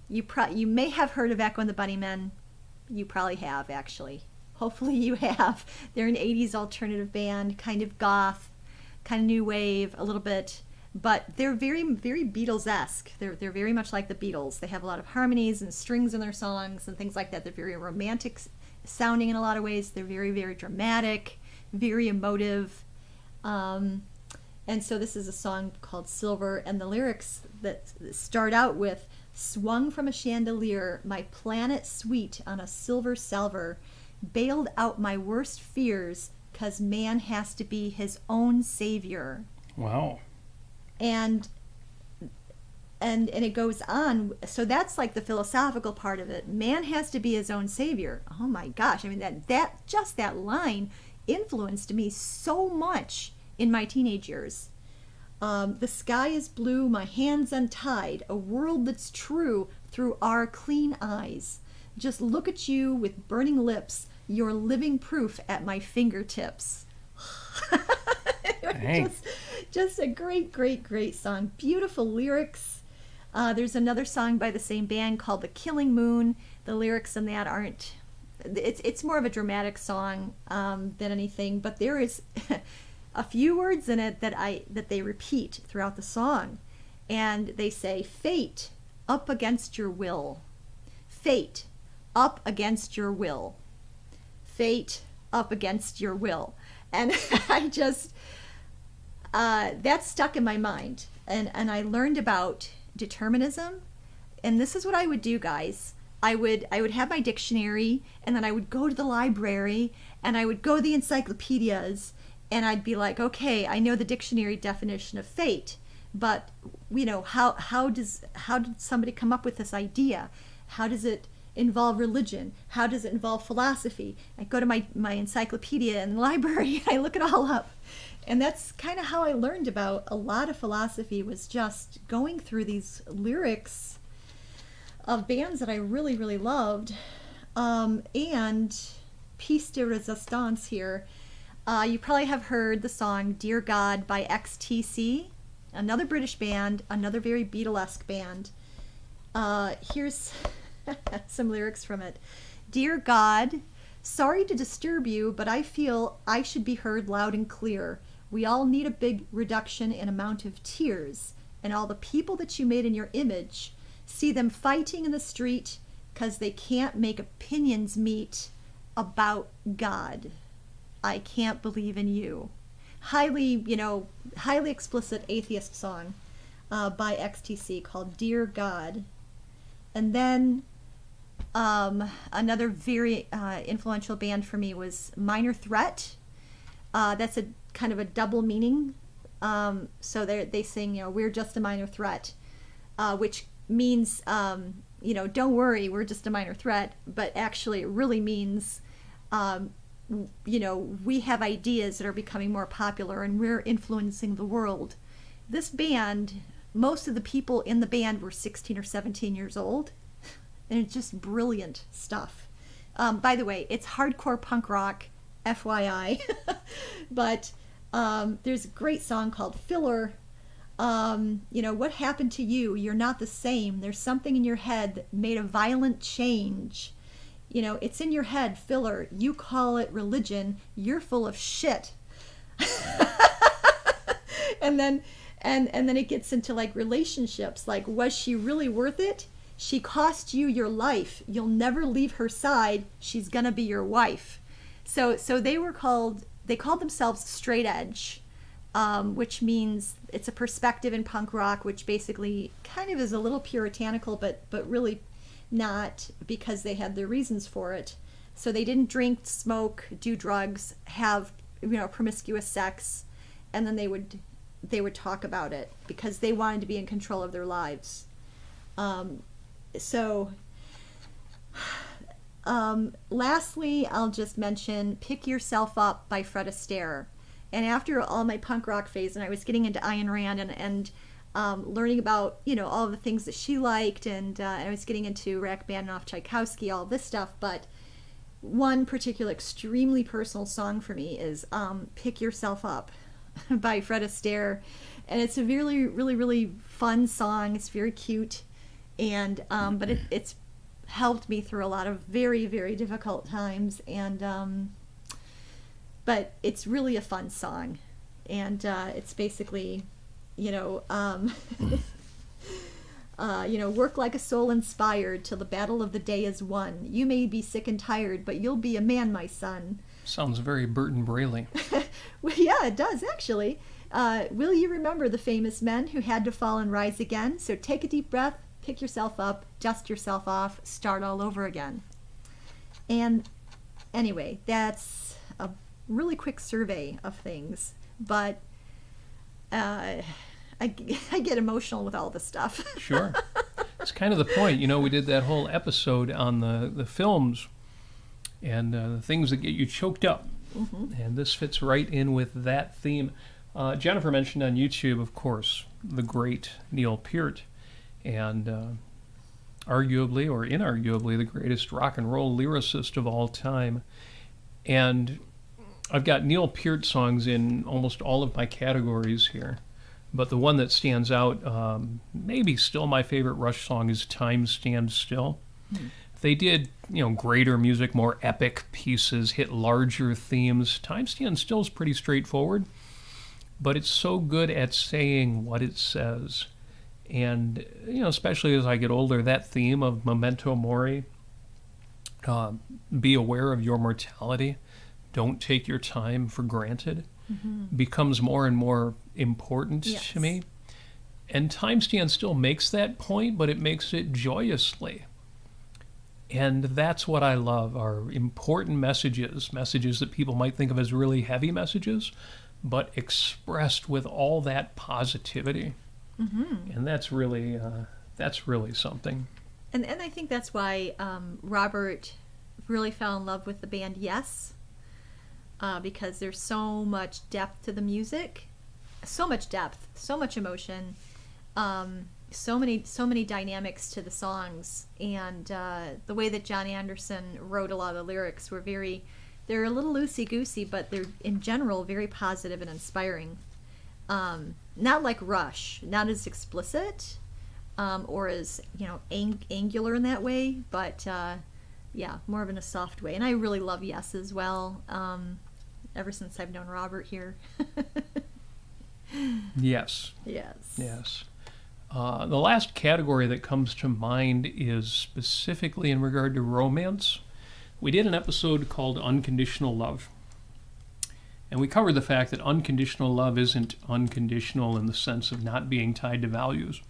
You may have heard of Echo and the Bunnymen. You probably have, actually. Hopefully you have. They're an 80s alternative band, kind of goth, kind of new wave, a little bit. But they're very, very Beatles-esque. They're very much like the Beatles. They have a lot of harmonies and strings in their songs and things like that. They're very romantic sounding in a lot of ways. They're very, very dramatic, very emotive. And so this is a song called Silver, and the lyrics that start out with, swung from a chandelier, my planet sweet on a silver salver, bailed out my worst fears, 'cause man has to be his own savior. Wow. And it goes on. So that's like the philosophical part of it. Man has to be his own savior. Oh my gosh. I mean, that line influenced me so much in my teenage years. The sky is blue, my hands untied, a world that's true through our clean eyes. Just look at you with burning lips, you're living proof at my fingertips. Just a great, great, great song. Beautiful lyrics. There's another song by the same band called The Killing Moon. The lyrics in that aren't... It's more of a dramatic song than anything, but there is a few words in it that they repeat throughout the song. And they say, fate up against your will. Fate up against your will. Fate up against your will. And I just... that stuck in my mind, and I learned about determinism. And this is what I would do, guys. I would have my dictionary, and then I would go to the library, and I would go to the encyclopedias, and I'd be like, okay, I know the dictionary definition of fate, but how did somebody come up with this idea? How does it involve religion? How does it involve philosophy? I go to my encyclopedia in the library, and I look it all up. And that's kind of how I learned about a lot of philosophy, was just going through these lyrics of bands that I really, really loved. And piece de resistance here. You probably have heard the song Dear God by XTC, another British band, another very Beatlesque band. Here's some lyrics from it. Dear God, sorry to disturb you, but I feel I should be heard loud and clear. We all need a big reduction in amount of tears, and all the people that you made in your image, see them fighting in the street 'cause they can't make opinions meet about God. I can't believe in you. Highly explicit atheist song by XTC called Dear God. And then another very influential band for me was Minor Threat. That's a kind of a double meaning. So they sing, we're just a minor threat, which means, don't worry, we're just a minor threat. But actually it really means, we have ideas that are becoming more popular and we're influencing the world. This band, most of the people in the band were 16 or 17 years old. And it's just brilliant stuff. By the way, it's hardcore punk rock, FYI. But there's a great song called Filler. What happened to you? You're not the same. There's something in your head that made a violent change. It's in your head, Filler. You call it religion. You're full of shit. And then it gets into like relationships. Like, was she really worth it? She cost you your life. You'll never leave her side. She's gonna be your wife. So they called themselves straight edge, which means it's a perspective in punk rock, which basically kind of is a little puritanical, but really not, because they had their reasons for it. So they didn't drink, smoke, do drugs, have promiscuous sex, and then they would talk about it because they wanted to be in control of their lives. Lastly, I'll just mention Pick Yourself Up by Fred Astaire. And after all my punk rock phase, and I was getting into Ayn Rand, and learning about, all the things that she liked, and I was getting into Rachmaninoff, Tchaikovsky, all this stuff. But one particular extremely personal song for me is Pick Yourself Up by Fred Astaire. And it's a really, really, really fun song. It's very cute. And but it's helped me through a lot of very, very difficult times. And but it's really a fun song. And it's basically, work like a soul inspired till the battle of the day is won. You may be sick and tired, but you'll be a man, my son. Sounds very Burton Braley. Well, yeah, it does, actually. Will you remember the famous men who had to fall and rise again? So take a deep breath, pick yourself up, dust yourself off, start all over again. And anyway, that's a really quick survey of things. But I get emotional with all this stuff. Sure. It's kind of the point. We did that whole episode on the films and the things that get you choked up. Mm-hmm. And this fits right in with that theme. Jennifer mentioned on YouTube, of course, the great Neil Peart, and arguably or inarguably the greatest rock and roll lyricist of all time. And I've got Neil Peart songs in almost all of my categories here. But the one that stands out, maybe still my favorite Rush song, is Time Stands Still. Mm. They did, greater music, more epic pieces, hit larger themes. Time Stands Still is pretty straightforward, but it's so good at saying what it says. And, especially as I get older, that theme of memento mori, be aware of your mortality, don't take your time for granted, mm-hmm. becomes more and more important to me. And Time Stands Still makes that point, but it makes it joyously. And that's what I love, are important messages that people might think of as really heavy messages, but expressed with all that positivity. Mm-hmm. And that's really something. And I think that's why Robert really fell in love with the band Yes, because there's so much depth to the music. So much depth, so much emotion, so many dynamics to the songs, and the way that John Anderson wrote a lot of the lyrics they're a little loosey-goosey, but they're in general very positive and inspiring. Not like Rush, not as explicit, or as angular in that way, but more of in a soft way. And I really love Yes as well. Ever since I've known Robert here. Yes. Yes. The last category that comes to mind is specifically in regard to romance. We did an episode called Unconditional Love. And we covered the fact that unconditional love isn't unconditional in the sense of not being tied to values.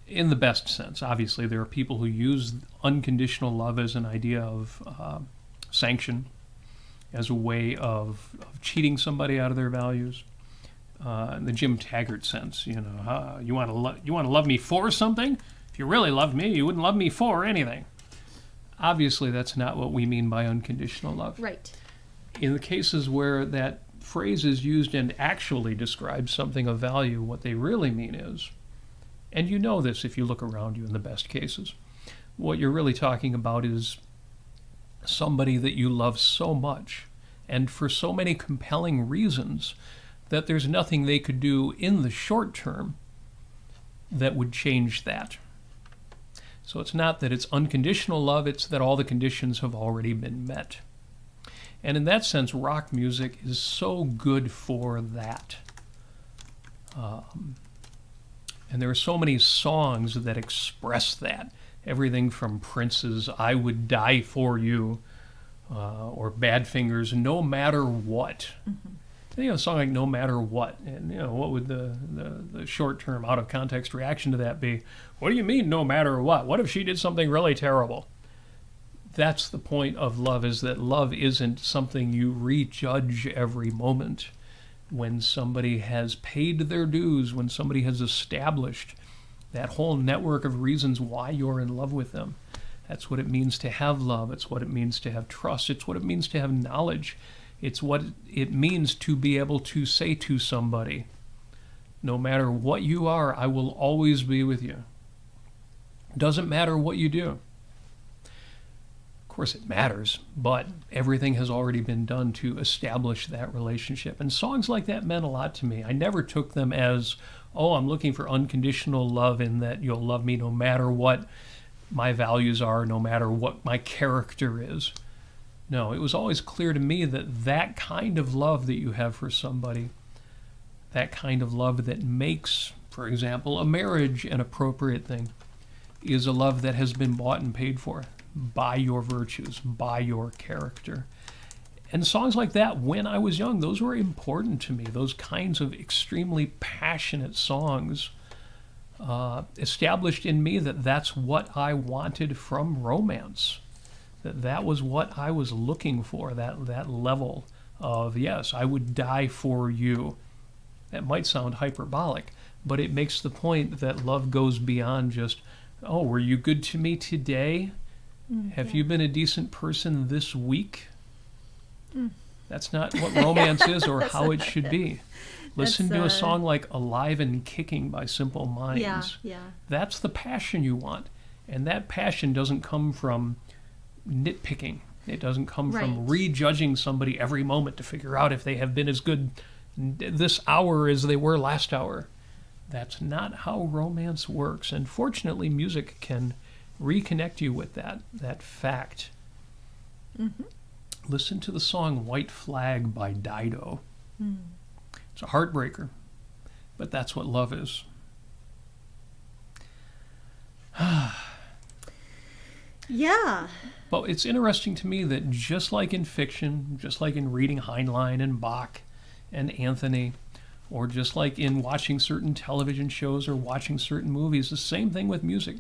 In the best sense. Obviously, there are people who use unconditional love as an idea of sanction, as a way of cheating somebody out of their values. In the Jim Taggart sense, you want to love me for something? If you really loved me, you wouldn't love me for anything. Obviously, that's not what we mean by unconditional love. Right. In the cases where that phrase is used and actually describes something of value, what they really mean is, and you know this if you look around you in the best cases, what you're really talking about is somebody that you love so much and for so many compelling reasons that there's nothing they could do in the short term that would change that. So it's not that it's unconditional love, it's that all the conditions have already been met. And in that sense, rock music is so good for that. And there are so many songs that express that. Everything from Prince's I Would Die For You, or Badfinger's No Matter What. Mm-hmm. A song like No Matter What. And what would the short-term, out-of-context reaction to that be? What do you mean, no matter what? What if she did something really terrible? That's the point of love, is that love isn't something you rejudge every moment. When somebody has paid their dues, when somebody has established that whole network of reasons why you're in love with them. That's what it means to have love. It's what it means to have trust. It's what it means to have knowledge. It's what it means to be able to say to somebody, No matter what you are, I will always be with you. Doesn't matter what you do. Of course it matters, but everything has already been done to establish that relationship. And songs like that meant a lot to me. I never took them as, oh, I'm looking for unconditional love in that you'll love me no matter what my values are, no matter what my character is. No, it was always clear to me that that kind of love that you have for somebody, that kind of love that makes, for example, a marriage an appropriate thing, is a love that has been bought and paid for by your virtues, by your character. And songs like that, when I was young, those were important to me. Those kinds of extremely passionate songs established in me that that's what I wanted from romance. That was what I was looking for, that level of, yes, I would die for you. That might sound hyperbolic, but it makes the point that love goes beyond just, oh, were you good to me today? Have you been a decent person this week? That's not what romance is or how it should be. Listen to a song like Alive and Kicking by Simple Minds. That's the passion you want. And that passion doesn't come from nitpicking. It doesn't come from rejudging somebody every moment to figure out if they have been as good this hour as they were last hour. That's not how romance works. And fortunately, music can reconnect you with that fact. Listen to the song White Flag by Dido. It's a heartbreaker, but that's what love is. Yeah. Well, it's interesting to me that just like in fiction, just like in reading Heinlein and Bach and Anthony, or just like in watching certain television shows or watching certain movies, the same thing with music.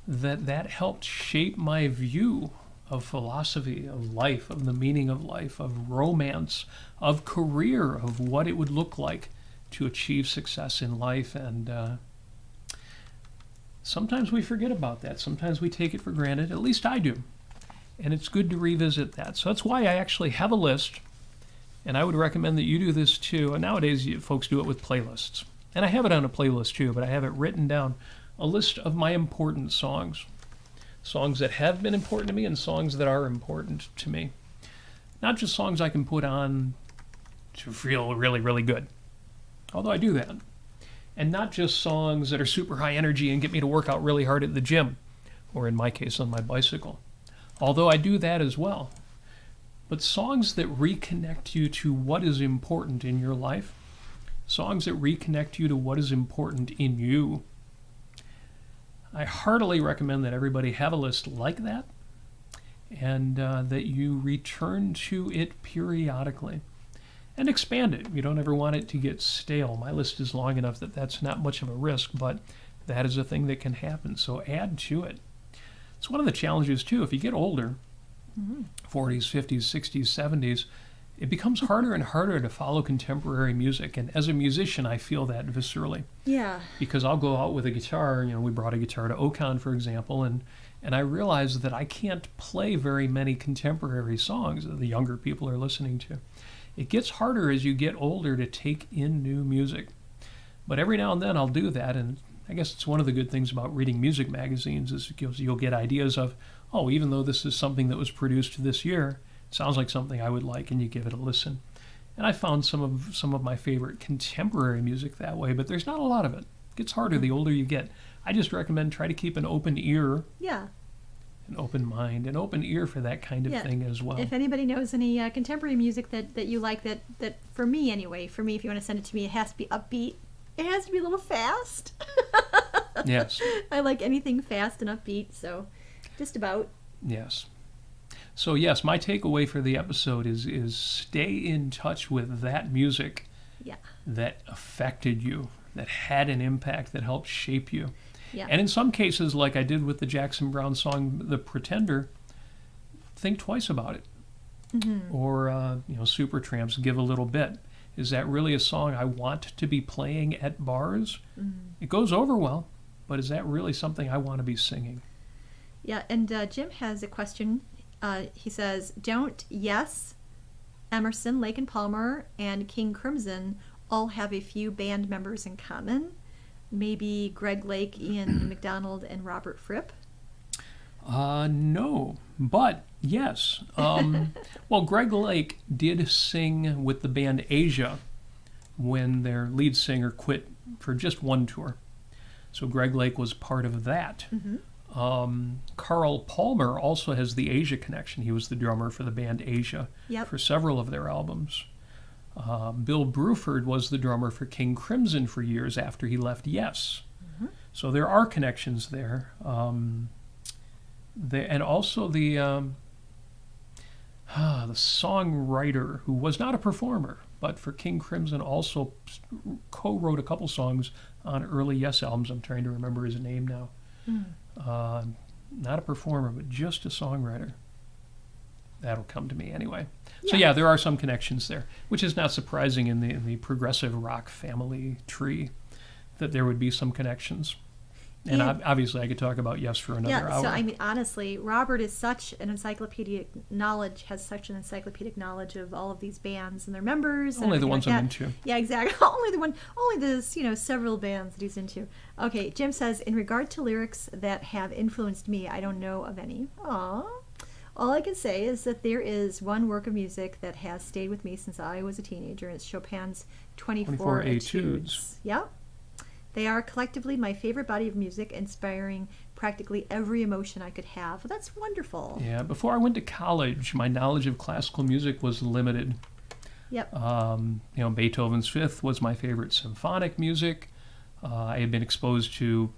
That helped shape my view of philosophy, of life, of the meaning of life, of romance, of career, of what it would look like to achieve success in life. And sometimes we forget about that. Sometimes we take it for granted. At least I do. And it's good to revisit that. So that's why I actually have a list. And I would recommend that you do this too. And nowadays, folks do it with playlists. And I have it on a playlist too, but I have it written down. A list of my important songs. Songs that have been important to me and songs that are important to me. Not just songs I can put on to feel really, really good. Although I do that. And not just songs that are super high energy and get me to work out really hard at the gym. Or in my case, on my bicycle. Although I do that as well. But songs that reconnect you to what is important in your life. Songs that reconnect you to what is important in you. I heartily recommend that everybody have a list like that and that you return to it periodically and expand it. You don't ever want it to get stale. My list is long enough that that's not much of a risk, but that is a thing that can happen. So add to it. It's one of the challenges, too. If you get older, 40s, 50s, 60s, 70s, it becomes harder and harder to follow contemporary music. And as a musician, I feel that viscerally. Yeah. Because I'll go out with a guitar. We brought a guitar to Ocon, for example, and I realize that I can't play very many contemporary songs that the younger people are listening to. It gets harder as you get older to take in new music. But every now and then I'll do that, and I guess it's one of the good things about reading music magazines is you'll get ideas of, oh, even though this is something that was produced this year, it sounds like something I would like, and you give it a listen. And I found some of my favorite contemporary music that way, but there's not a lot of it. It gets harder the older you get. I just recommend try to keep an open ear, an open mind, an open ear for that kind of thing as well. If anybody knows any contemporary music that you like, that for me anyway, if you want to send it to me, it has to be upbeat. It has to be a little fast. Yes. I like anything fast and upbeat, so just about. Yes. So yes, my takeaway for the episode is stay in touch with that music that affected you, that had an impact, that helped shape you. Yeah. And in some cases, like I did with the Jackson Browne song, The Pretender, think twice about it. Or, Supertramp's Give a Little Bit. Is that really a song I want to be playing at bars? It goes over well, but is that really something I want to be singing? Yeah, and Jim has a question. He says, don't Yes, Emerson, Lake and Palmer, and King Crimson all have a few band members in common. Maybe Greg Lake, Ian McDonald, and Robert Fripp. No, but yes. Well, Greg Lake did sing with the band Asia when their lead singer quit for just one tour. So Greg Lake was part of that. Carl Palmer also has the Asia connection. He was the drummer for the band Asia for several of their albums. Bill Bruford was the drummer for King Crimson for years after he left Yes. So there are connections there. And also the songwriter who was not a performer, but for King Crimson also co-wrote a couple songs on early Yes albums. I'm trying to remember his name now. Not a performer, but just a songwriter. That'll come to me anyway. So yeah, there are some connections there, which is not surprising in the progressive rock family tree that there would be some connections. And obviously I could talk about Yes for another hour. So I mean, honestly, Robert is has such an encyclopedic knowledge of all of these bands and their members. Only and the ones like I'm into. Yeah, exactly. Only the several bands that he's into. Okay, Jim says, in regard to lyrics that have influenced me, I don't know of any. Aww. All I can say is that there is one work of music that has stayed with me since I was a teenager, and it's Chopin's 24 Etudes. Yep. They are collectively my favorite body of music, inspiring practically every emotion I could have. Well, that's wonderful. Yeah, before I went to college, my knowledge of classical music was limited. Yep. Beethoven's Fifth was my favorite symphonic music. I had been exposed to,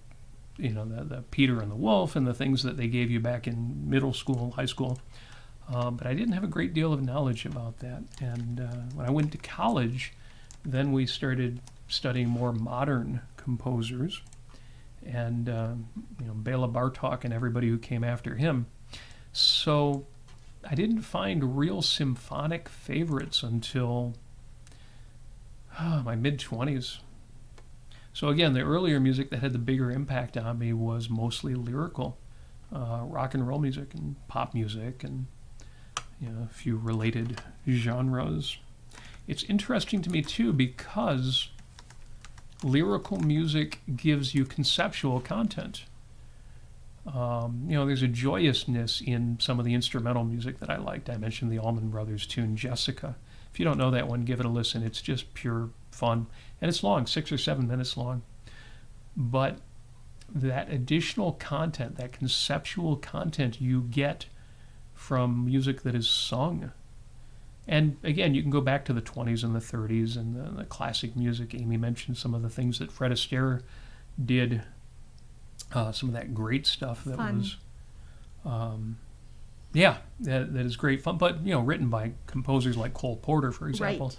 the Peter and the Wolf and the things that they gave you back in middle school, high school. But I didn't have a great deal of knowledge about that. And when I went to college, then we started studying more modern composers, and Bela Bartok and everybody who came after him. So I didn't find real symphonic favorites until my mid-20s. So again, the earlier music that had the bigger impact on me was mostly lyrical, rock and roll music and pop music and a few related genres. It's interesting to me too because lyrical music gives you conceptual content. There's a joyousness in some of the instrumental music that I liked. I mentioned the Allman Brothers tune Jessica. If you don't know that one, give it a listen. It's just pure fun. And it's long, 6 or 7 minutes long. But that additional content, that conceptual content you get from music that is sung. And again, you can go back to the 20s and the 30s and the classic music. Amy mentioned some of the things that Fred Astaire did, some of that great stuff that fun. Was, that is great fun. But, written by composers like Cole Porter, for example.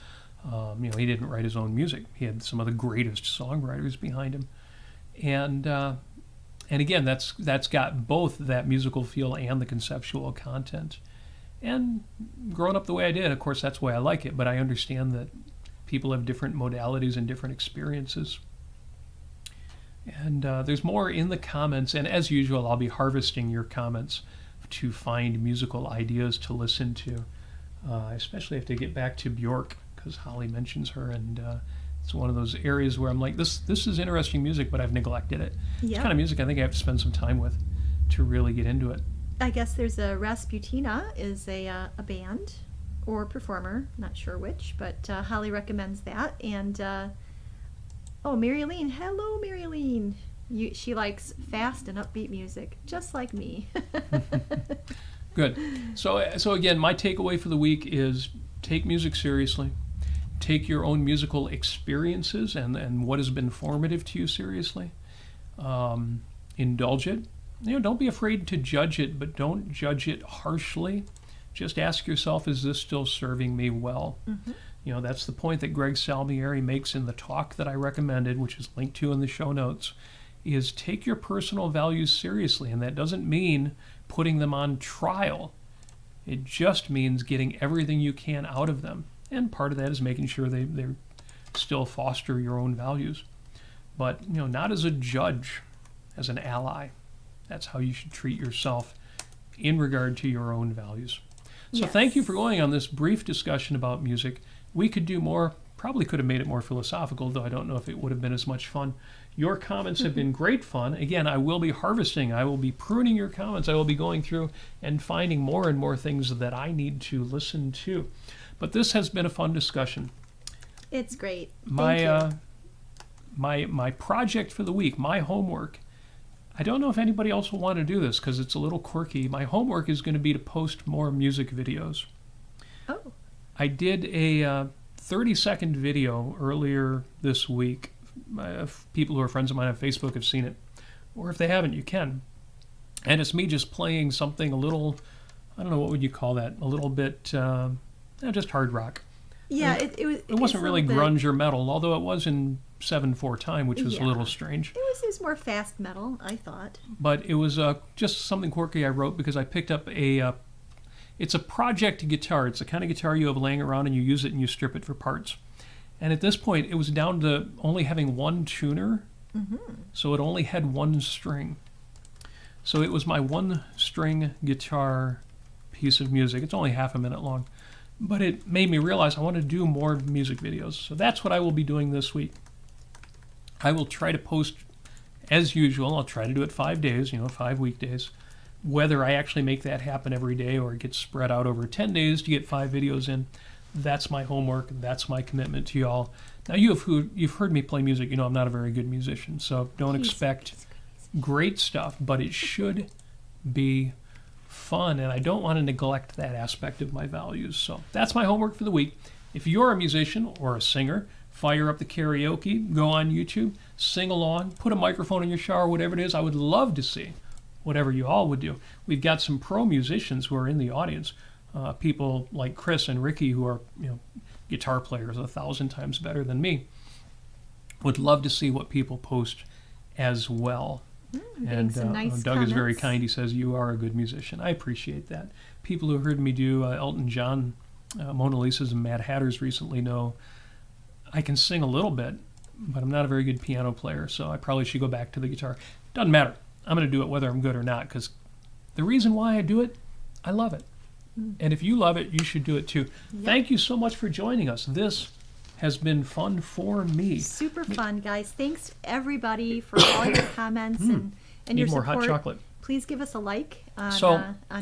Right. He didn't write his own music. He had some of the greatest songwriters behind him. And again, that's got both that musical feel and the conceptual content. And growing up the way I did, of course, that's why I like it. But I understand that people have different modalities and different experiences. And there's more in the comments. And as usual, I'll be harvesting your comments to find musical ideas to listen to. I especially have to get back to Bjork because Holly mentions her. And it's one of those areas where I'm like, this is interesting music, but I've neglected it. It's kind of music I think I have to spend some time with to really get into it. I guess there's a Rasputina is a band or performer, not sure which, but Holly recommends that. And Mary Aline, hello Mary Aline. She likes fast and upbeat music, just like me. Good. So again, my takeaway for the week is take music seriously. Take your own musical experiences and what has been formative to you seriously. Indulge it. Don't be afraid to judge it, but don't judge it harshly. Just ask yourself, is this still serving me well? Mm-hmm. That's the point that Greg Salmieri makes in the talk that I recommended, which is linked to in the show notes, is take your personal values seriously. And that doesn't mean putting them on trial. It just means getting everything you can out of them. And part of that is making sure they still foster your own values. But, not as a judge, as an ally. That's how you should treat yourself in regard to your own values. So Thank you for going on this brief discussion about music. We could do more Probably could have made it more philosophical, though I don't know if it would have been as much fun. Your comments have been great fun. Again, I will be harvesting. I will be pruning your comments. I will be going through and finding more and more things that I need to listen to. But this has been a fun discussion. It's great. My project for the week, my homework, I don't know if anybody else will want to do this because it's a little quirky. My homework is going to be to post more music videos. Oh. I did a 30-second video earlier this week. People who are friends of mine on Facebook have seen it. Or if they haven't, you can. And it's me just playing something a little, I don't know, what would you call that? A little bit, just hard rock. Yeah, it wasn't really grunge or metal, although it was in 7/4 time, which was a little strange. It was more fast metal, I thought. But it was just something quirky I wrote because I picked up it's a project guitar. It's the kind of guitar you have laying around and you use it and you strip it for parts. And at this point, it was down to only having one tuner, so it only had one string. So it was my one-string guitar piece of music. It's only half a minute long. But it made me realize I want to do more music videos. So that's what I will be doing this week. I will try to post, as usual, I'll try to do it 5 days, 5 weekdays. Whether I actually make that happen every day or it gets spread out over 10 days to get 5 videos in, that's my homework. That's my commitment to y'all. Now, you've heard me play music. You know I'm not a very good musician, so don't expect great stuff, but it should be fun, and I don't want to neglect that aspect of my values. So that's my homework for the week. If you're a musician or a singer, fire up the karaoke, go on YouTube, sing along, put a microphone in your shower, whatever it is. I would love to see whatever you all would do. We've got some pro musicians who are in the audience, people like Chris and Ricky who are guitar players 1,000 times better than me. Would love to see what people post as well. And nice Doug comments. is very kind. He says, you are a good musician. I appreciate that. People who heard me do Elton John, Mona Lisa's and Mad Hatters recently know I can sing a little bit, but I'm not a very good piano player, so I probably should go back to the guitar. Doesn't matter. I'm going to do it whether I'm good or not, because the reason why I do it, I love it. And if you love it, you should do it too. Yep. Thank you so much for joining us. This has been fun for me. Super fun, guys. Thanks, everybody, for all your comments and your Need more support. hot chocolate. Please give us a like on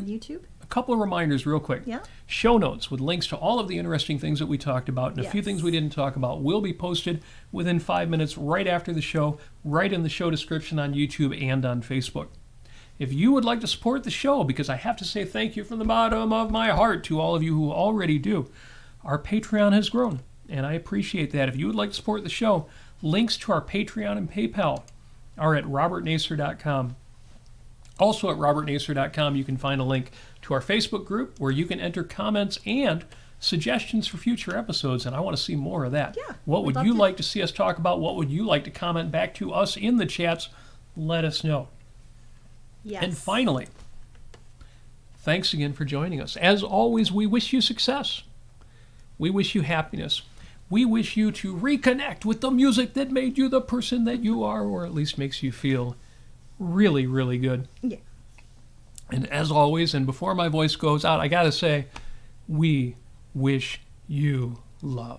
YouTube. A couple of reminders real quick. Yeah. Show notes with links to all of the interesting things that we talked about and a few things we didn't talk about will be posted within 5 minutes right after the show, right in the show description on YouTube and on Facebook. If you would like to support the show, because I have to say thank you from the bottom of my heart to all of you who already do, our Patreon has grown, and I appreciate that. If you would like to support the show, links to our Patreon and PayPal are at robertnasir.com. Also at robertnasir.com, you can find a link to our Facebook group where you can enter comments and suggestions for future episodes, and I want to see more of that. Yeah, what would you like to see us talk about? What would you like to comment back to us in the chats? Let us know. Yes. And finally, thanks again for joining us. As always, we wish you success. We wish you happiness. We wish you to reconnect with the music that made you the person that you are, or at least makes you feel really, really good. Yeah. And as always, and before my voice goes out, I got to say, we wish you love.